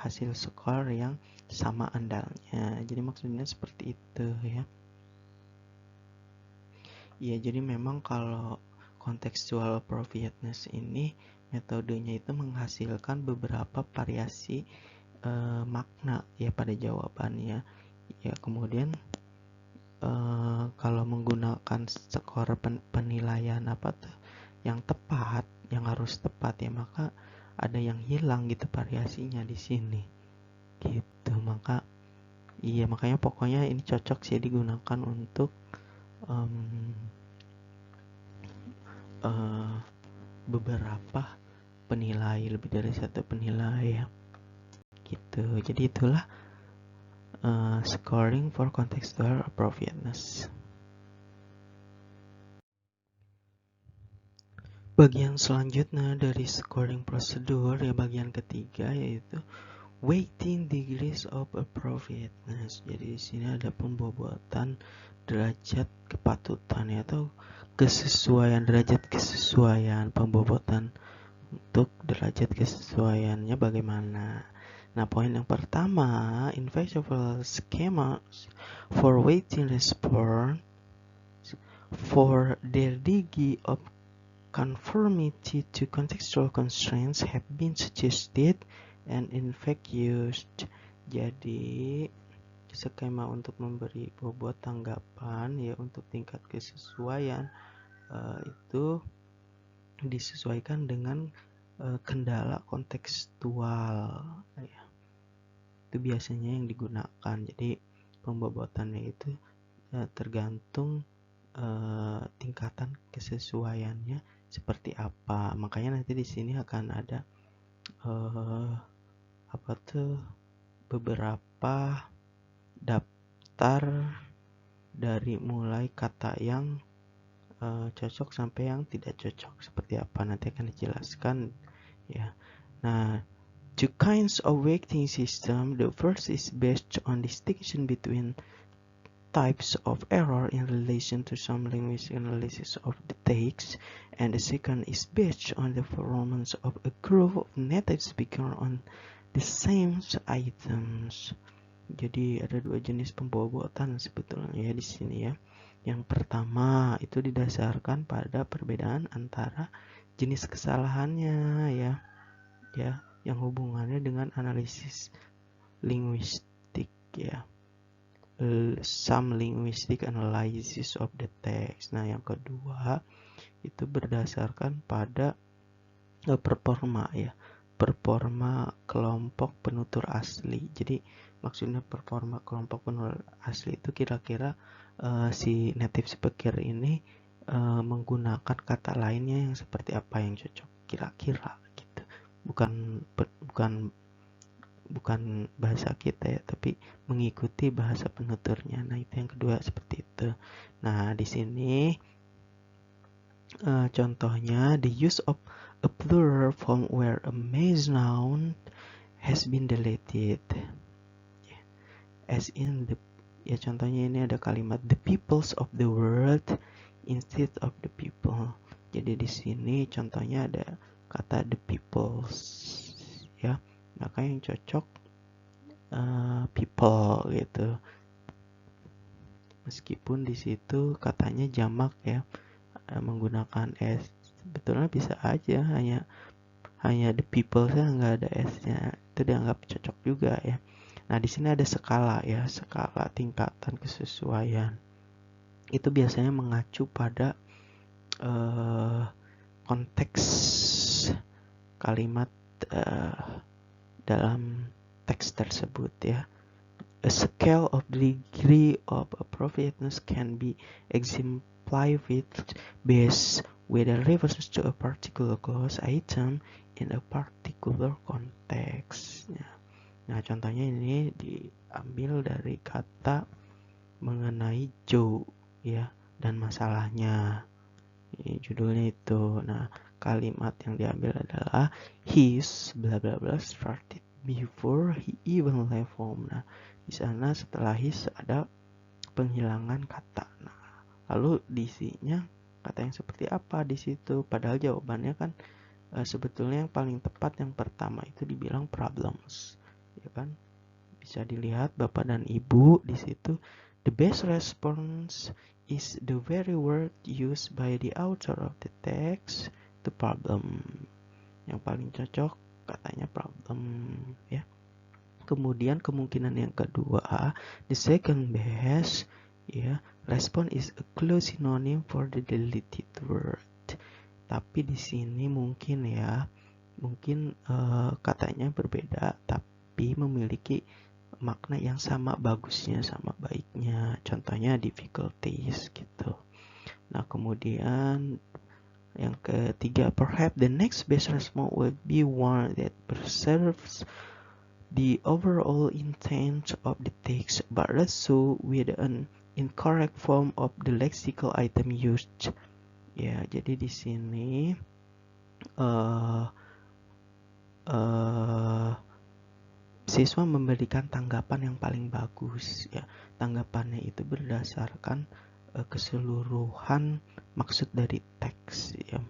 hasil skor yang sama andalnya. Jadi maksudnya seperti itu ya. Ya, jadi memang kalau contextual appropriateness ini metodenya itu menghasilkan beberapa variasi makna ya pada jawabannya ya. Kemudian kalau menggunakan skor penilaian yang tepat, yang harus tepat ya, maka ada yang hilang gitu variasinya di sini gitu. Makanya pokoknya ini cocok sih digunakan untuk beberapa penilai, lebih dari satu penilai ya gitu. Jadi itulah scoring for contextual appropriateness. Bagian selanjutnya dari scoring prosedur ya, bagian ketiga, yaitu weighting degrees of appropriateness. Jadi di sini ada pembobotan derajat kepatutan ya, atau kesesuaian, derajat kesesuaian, pembobotan untuk derajat kesesuaiannya bagaimana. Nah, poin yang pertama, invisible schemas for weighting response For their degree of conformity to contextual constraints have been suggested and in fact used. Jadi skema untuk memberi bobot tanggapan ya untuk tingkat kesesuaian itu disesuaikan dengan kendala kontekstual ya. Itu biasanya yang digunakan. Jadi pembobotannya itu tergantung tingkatan kesesuaiannya seperti apa. Makanya nanti di sini akan ada beberapa daftar dari mulai kata yang cocok sampai yang tidak cocok seperti apa nanti akan dijelaskan ya. Nah, two kinds of weighting system. The first is based on distinction between types of error in relation to some linguistic analysis of the text, and the second is based on the performance of a group of native speakers on the same items. Jadi ada dua jenis pembobotan sebetulnya ya di sini ya. Yang pertama itu didasarkan pada perbedaan antara jenis kesalahannya ya, yang hubungannya dengan analisis linguistik ya. Some linguistic analysis of the text. Nah, yang kedua itu berdasarkan pada performa ya, performa kelompok penutur asli. Jadi maksudnya performa kelompok penutur asli itu kira-kira si native speaker ini menggunakan kata lainnya yang seperti apa yang cocok kira-kira gitu. Bukan bahasa kita ya, tapi mengikuti bahasa penuturnya. Nah, itu yang kedua seperti itu. Nah, di sini contohnya the use of a plural form where a main noun has been deleted. As in the ya contohnya ini ada kalimat the peoples of the world instead of the people. Jadi di sini contohnya ada kata the peoples ya. Maka yang cocok people gitu. Meskipun di situ katanya jamak ya, menggunakan s. Sebetulnya bisa aja hanya the people saja nggak ada s-nya. Itu dianggap cocok juga ya. Nah, di sini ada skala ya, skala tingkatan kesesuaian. Itu biasanya mengacu pada konteks kalimat dalam teks tersebut ya. A scale of degree of appropriateness can be exemplified based whether refers to a particular clause item in a particular context. Nah, contohnya ini diambil dari kata mengenai Joe ya dan masalahnya. Ini judulnya itu. Nah, kalimat yang diambil adalah his bla bla bla started before he even left home. Nah, di sana setelah his ada penghilangan kata. Nah, lalu diisinya kata yang seperti apa di situ? Padahal jawabannya kan sebetulnya yang paling tepat yang pertama itu dibilang problems, ya kan? Bisa dilihat Bapak dan Ibu di situ. The best response is the very word used by the author of the text, the problem. Yang paling cocok katanya problem ya. Kemudian kemungkinan yang kedua, the second best ya, response is a close synonym for the deleted word. Tapi di sini mungkin katanya berbeda tapi memiliki makna yang sama bagusnya, sama baiknya. Contohnya difficulties gitu. Nah, kemudian yang ketiga, perhaps the next best response will be one that preserves the overall intent of the text, but does so with an incorrect form of the lexical item used. Ya, jadi di sini siswa memberikan tanggapan yang paling bagus ya. Tanggapannya itu berdasarkan keseluruhan maksud dari teks ya.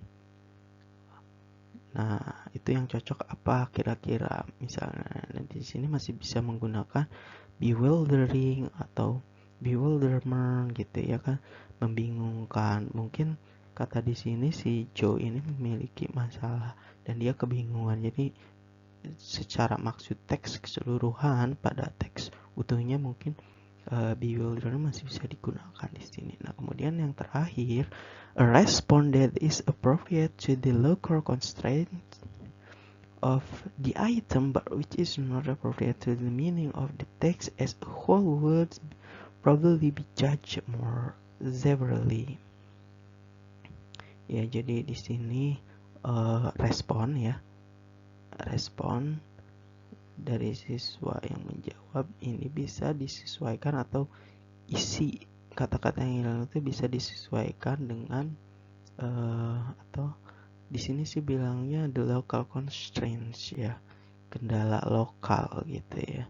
Nah, itu yang cocok apa kira-kira? Misalnya nanti di sini masih bisa menggunakan bewildering atau bewilderment gitu ya kan, membingungkan. Mungkin kata di sini si Joe ini memiliki masalah dan dia kebingungan. Jadi secara maksud teks keseluruhan pada teks utuhnya mungkin bewilderment masih bisa digunakan di sini. Nah, kemudian yang terakhir, a response that is appropriate to the local constraint of the item but which is not appropriate to the meaning of the text as a whole would probably be judged more severely. Ya, jadi di sini respon dari siswa yang menjawab ini bisa disesuaikan atau isi kata-kata yang hilang itu bisa disesuaikan dengan atau di sini sih bilangnya the local constraints ya, kendala lokal gitu ya.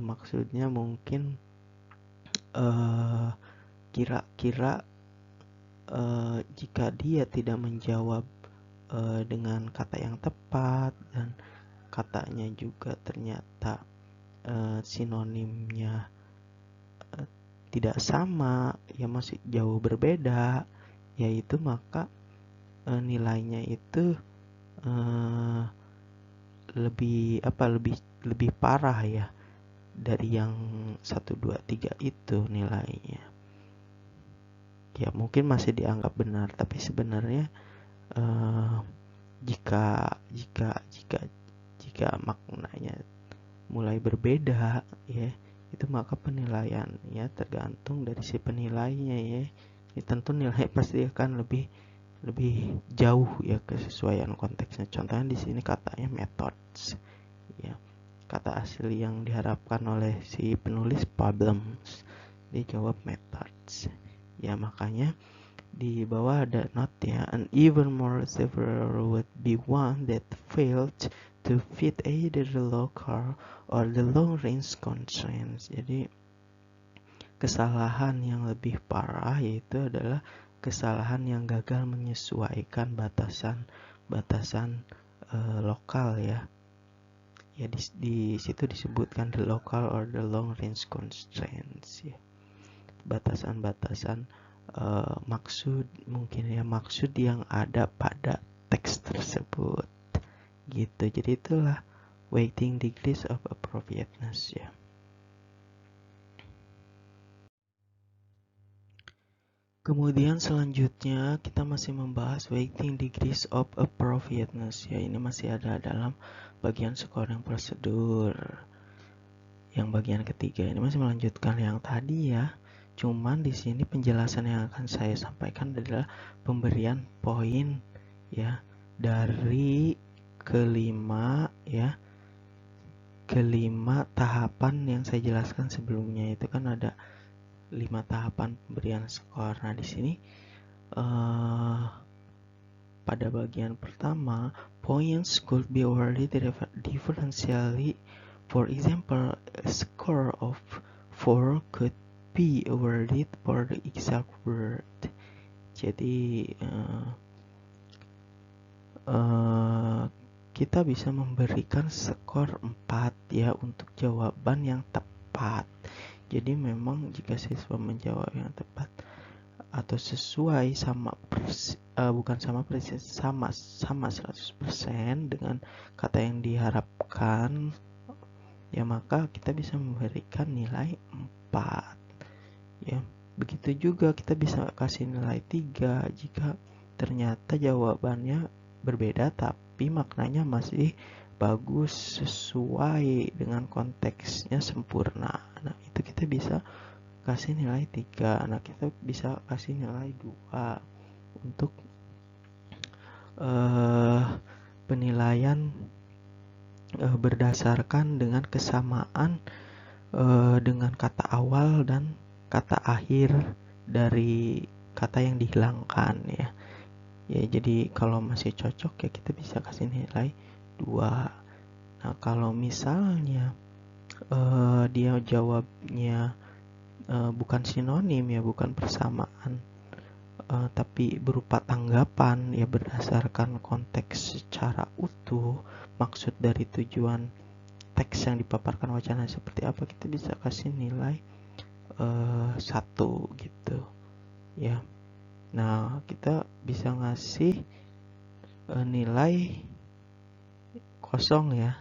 Maksudnya mungkin kira-kira jika dia tidak menjawab dengan kata yang tepat dan katanya juga ternyata sinonimnya tidak sama, ya masih jauh berbeda, yaitu maka nilainya itu lebih parah ya dari yang 1, 2, 3 itu nilainya. Ya mungkin masih dianggap benar, tapi sebenarnya jika maknanya mulai berbeda ya, itu maka penilaiannya tergantung dari si penilainya ya. Tentu nilai pasti akan lebih jauh ya kesesuaian konteksnya. Contohnya di sini katanya methods ya. Kata asli yang diharapkan oleh si penulis problems, dijawab methods. Ya makanya di bawah ada note ya, an even more severe would be one that failed to fit either the local or the long range constraints. Jadi kesalahan yang lebih parah yaitu adalah kesalahan yang gagal menyesuaikan batasan lokal ya. Ya di situ disebutkan the local or the long range constraints ya. Batasan-batasan maksud mungkin ya, maksud yang ada pada teks tersebut gitu. Jadi itulah weighting degrees of appropriateness ya. Kemudian selanjutnya kita masih membahas weighting degrees of appropriateness ya. Ini masih ada dalam bagian scoring prosedur. Yang bagian ketiga ini masih melanjutkan yang tadi ya. Cuman di sini penjelasan yang akan saya sampaikan adalah pemberian poin ya dari kelima tahapan yang saya jelaskan sebelumnya. Itu kan ada 5 tahapan pemberian skor. Nah di sini pada bagian pertama, points could be awarded differentially. For example, a score of 4 could be awarded for the exact word. Jadi kita bisa memberikan skor 4 ya untuk jawaban yang tepat. Jadi memang jika siswa menjawab yang tepat atau sesuai sama sama 100% dengan kata yang diharapkan ya, maka kita bisa memberikan nilai 4 ya. Begitu juga kita bisa kasih nilai 3 jika ternyata jawabannya berbeda tapi maknanya masih bagus sesuai dengan konteksnya sempurna. Nah itu kita bisa kasih nilai 3. Nah kita bisa kasih nilai 2 untuk penilaian berdasarkan dengan kesamaan dengan kata awal dan kata akhir dari kata yang dihilangkan ya. Ya jadi kalau masih cocok ya kita bisa kasih nilai 2. Nah kalau misalnya dia jawabnya bukan sinonim ya, bukan persamaan, tapi berupa tanggapan ya berdasarkan konteks secara utuh, maksud dari tujuan teks yang dipaparkan wacana seperti apa, kita bisa kasih nilai 1 gitu ya. Nah, kita bisa ngasih nilai kosong ya,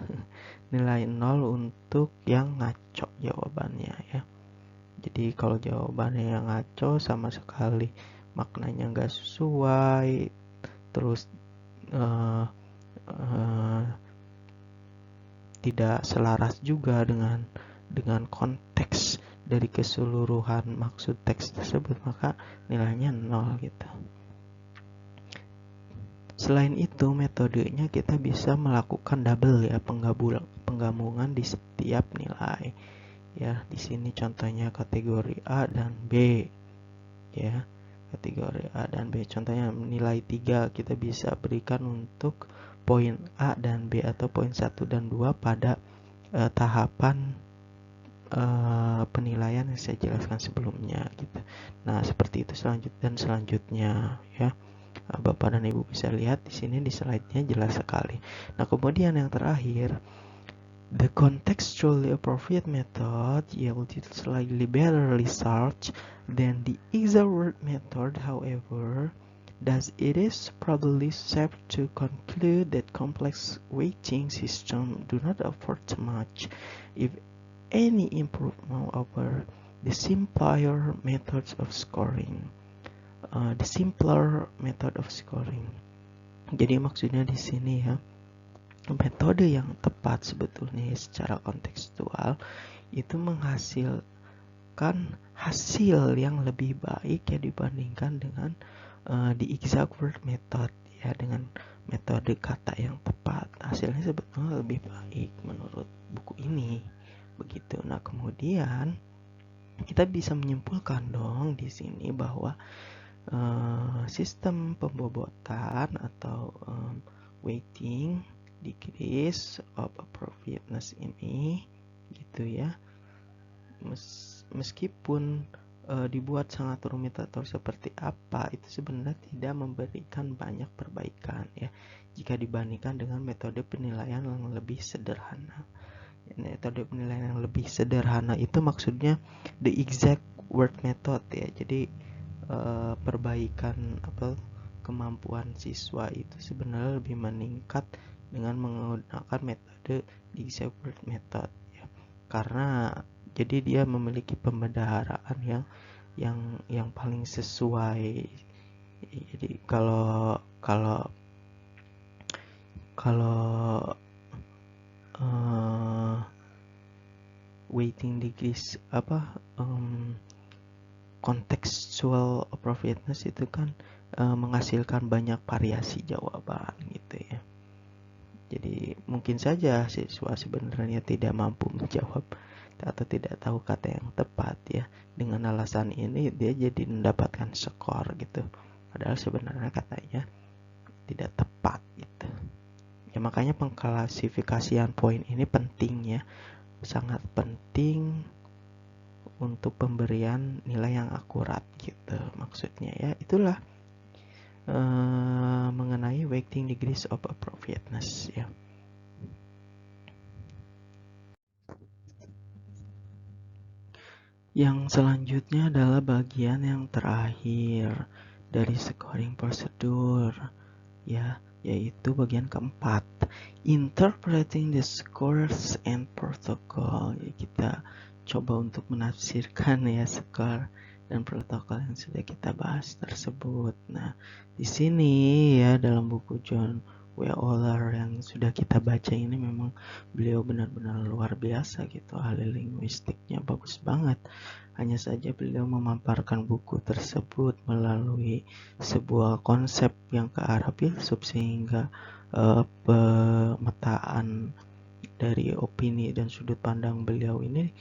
nilai 0 untuk yang ngaco jawabannya ya. Jadi kalau jawabannya yang ngaco sama sekali maknanya nggak sesuai, terus uh, uh, tidak selaras juga dengan konteks dari keseluruhan maksud teks tersebut, maka nilainya 0 gitu. Selain itu, metodenya kita bisa melakukan double ya, penggabungan di setiap nilai. Ya, di sini contohnya kategori A dan B. Ya, kategori A dan B. Contohnya nilai 3 kita bisa berikan untuk poin A dan B atau poin 1 dan 2 pada tahapan penilaian yang saya jelaskan sebelumnya gitu. Nah, seperti itu selanjutnya ya. Bapak dan Ibu bisa lihat di sini di slide-nya jelas sekali. Nah, kemudian yang terakhir, the contextually appropriate method yielded slightly better results than the exact word method. However, thus it is probably safe to conclude that complex weighting systems do not afford much, if any, improvement over the simpler methods of scoring. Jadi maksudnya di sini ya, metode yang tepat sebetulnya secara kontekstual itu menghasilkan hasil yang lebih baik ya dibandingkan dengan the exact word method ya, dengan metode kata yang tepat. Hasilnya sebetulnya lebih baik menurut buku ini. Begitu. Nah, kemudian kita bisa menyimpulkan dong di sini bahwa sistem pembobotan atau weighting degrees of appropriateness ini gitu ya, meskipun dibuat sangat rumit atau seperti apa, itu sebenarnya tidak memberikan banyak perbaikan ya jika dibandingkan dengan metode penilaian yang lebih sederhana. Metode penilaian yang lebih sederhana itu maksudnya the exact word method ya. Jadi perbaikan kemampuan siswa itu sebenarnya lebih meningkat dengan menggunakan metode exact word method ya. Karena jadi dia memiliki pembendaharaan yang paling sesuai. Jadi kalau weighting degrees contextual appropriateness itu kan menghasilkan banyak variasi jawaban gitu ya. Jadi mungkin saja siswa sebenarnya tidak mampu menjawab atau tidak tahu kata yang tepat ya. Dengan alasan ini dia jadi mendapatkan skor gitu. Padahal sebenarnya katanya tidak tepat gitu. Ya makanya pengklasifikasian poin ini penting ya. Sangat penting untuk pemberian nilai yang akurat gitu maksudnya ya. Itulah mengenai weighting degrees of appropriateness ya. Yang selanjutnya adalah bagian yang terakhir dari scoring procedure ya, yaitu bagian keempat, interpreting the scores and protocol. Ya, kita coba untuk menafsirkan ya skor dan protokol yang sudah kita bahas tersebut. Nah, di sini ya dalam buku John W. Oler yang sudah kita baca ini memang beliau benar-benar luar biasa gitu, ahli linguistiknya bagus banget. Hanya saja beliau memaparkan buku tersebut melalui sebuah konsep yang ke arah filsuf sehingga pemetaan dari opini dan sudut pandang beliau ini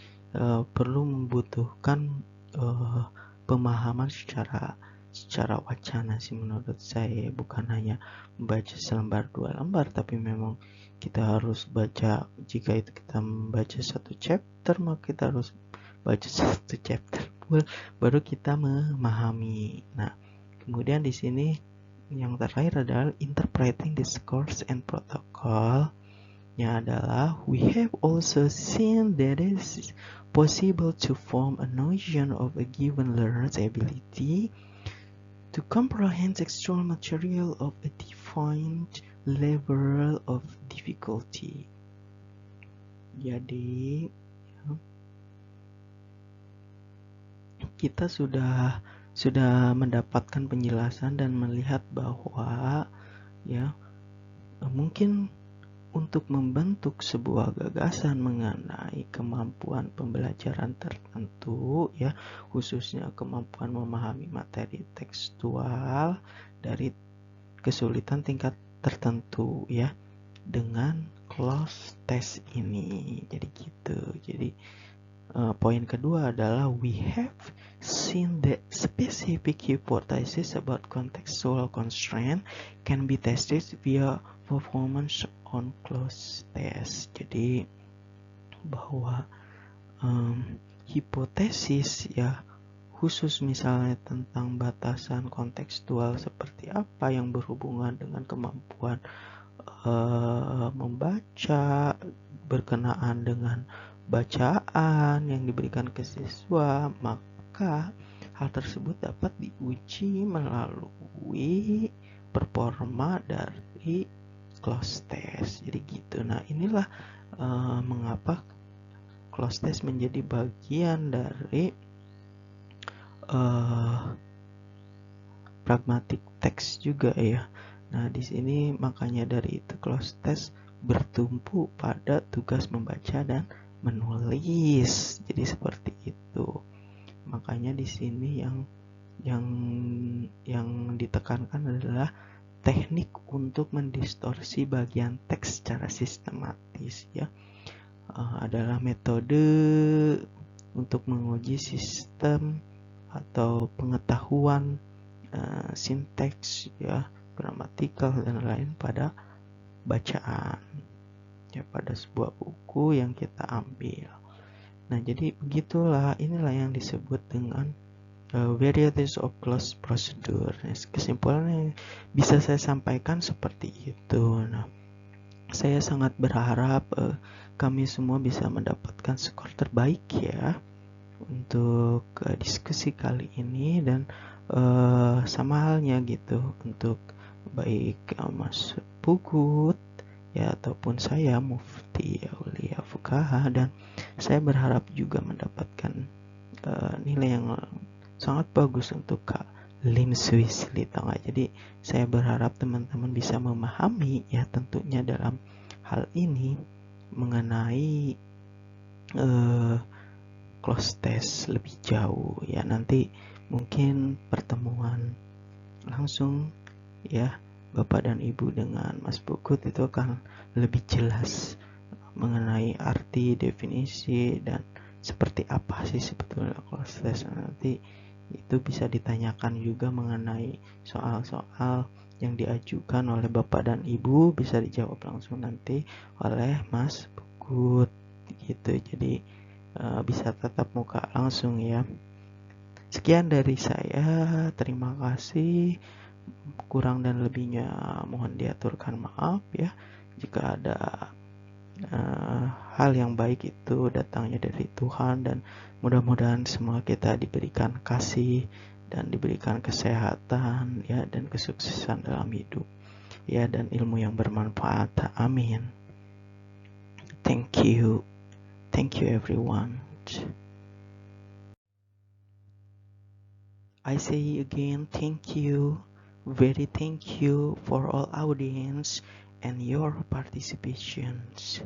perlu membutuhkan pemahaman secara wacana sih menurut saya, bukan hanya membaca selembar dua lembar, tapi memang kita harus baca, jika itu kita membaca satu chapter maka kita harus baca satu chapter baru kita memahami. Nah, kemudian di sini yang terakhir adalah interpreting the scores and protocol. Selanjutnya adalah we have also seen that it is possible to form a notion of a given learner's ability to comprehend textual material of a defined level of difficulty. Jadi kita sudah mendapatkan penjelasan dan melihat bahwa ya mungkin untuk membentuk sebuah gagasan mengenai kemampuan pembelajaran tertentu ya, khususnya kemampuan memahami materi tekstual dari kesulitan tingkat tertentu ya, dengan cloze test ini. Jadi gitu. Jadi poin kedua adalah we have seen that specific hypothesis about contextual constraint can be tested via performance on cloze test. Jadi bahwa hipotesis ya, khusus misalnya tentang batasan kontekstual seperti apa yang berhubungan dengan kemampuan membaca berkenaan dengan bacaan yang diberikan ke siswa, maka hal tersebut dapat diuji melalui performa dari cloze test. Jadi gitu. Nah, inilah mengapa cloze test menjadi bagian dari pragmatic text juga ya. Nah, di sini makanya dari itu cloze test bertumpu pada tugas membaca dan menulis. Jadi seperti itu. Makanya di sini yang ditekankan adalah teknik untuk mendistorsi bagian teks secara sistematis ya. Adalah metode untuk menguji sistem atau pengetahuan sinteks ya, gramatikal dan lain pada bacaan ya, pada sebuah buku yang kita ambil. Nah, jadi begitulah, inilah yang disebut dengan varieties of cloze procedure. Kesimpulannya bisa saya sampaikan seperti itu. Nah, saya sangat berharap kami semua bisa mendapatkan skor terbaik ya untuk diskusi kali ini, dan sama halnya gitu untuk baik Mas Pugut ya ataupun saya Mufti Aulia Fukaha, dan saya berharap juga mendapatkan nilai yang sangat bagus untuk Kak Lim Swiss Litong. Jadi saya berharap teman-teman bisa memahami ya tentunya dalam hal ini mengenai cloze test lebih jauh ya. Nanti mungkin pertemuan langsung ya Bapak dan Ibu dengan Mas Pugut itu akan lebih jelas mengenai arti, definisi, dan seperti apa sih sebetulnya cloze test. Nanti itu bisa ditanyakan juga mengenai soal-soal yang diajukan oleh Bapak dan Ibu, bisa dijawab langsung nanti oleh Mas Pugut gitu. Jadi bisa tatap muka langsung ya. Sekian dari saya, terima kasih. Kurang dan lebihnya mohon diaturkan maaf ya. Jika ada hal yang baik itu datangnya dari Tuhan, dan mudah-mudahan semua kita diberikan kasih dan diberikan kesehatan ya, dan kesuksesan dalam hidup ya, dan ilmu yang bermanfaat. Amin. Thank you everyone. I say again, thank you, very thank you for all audience and your participations.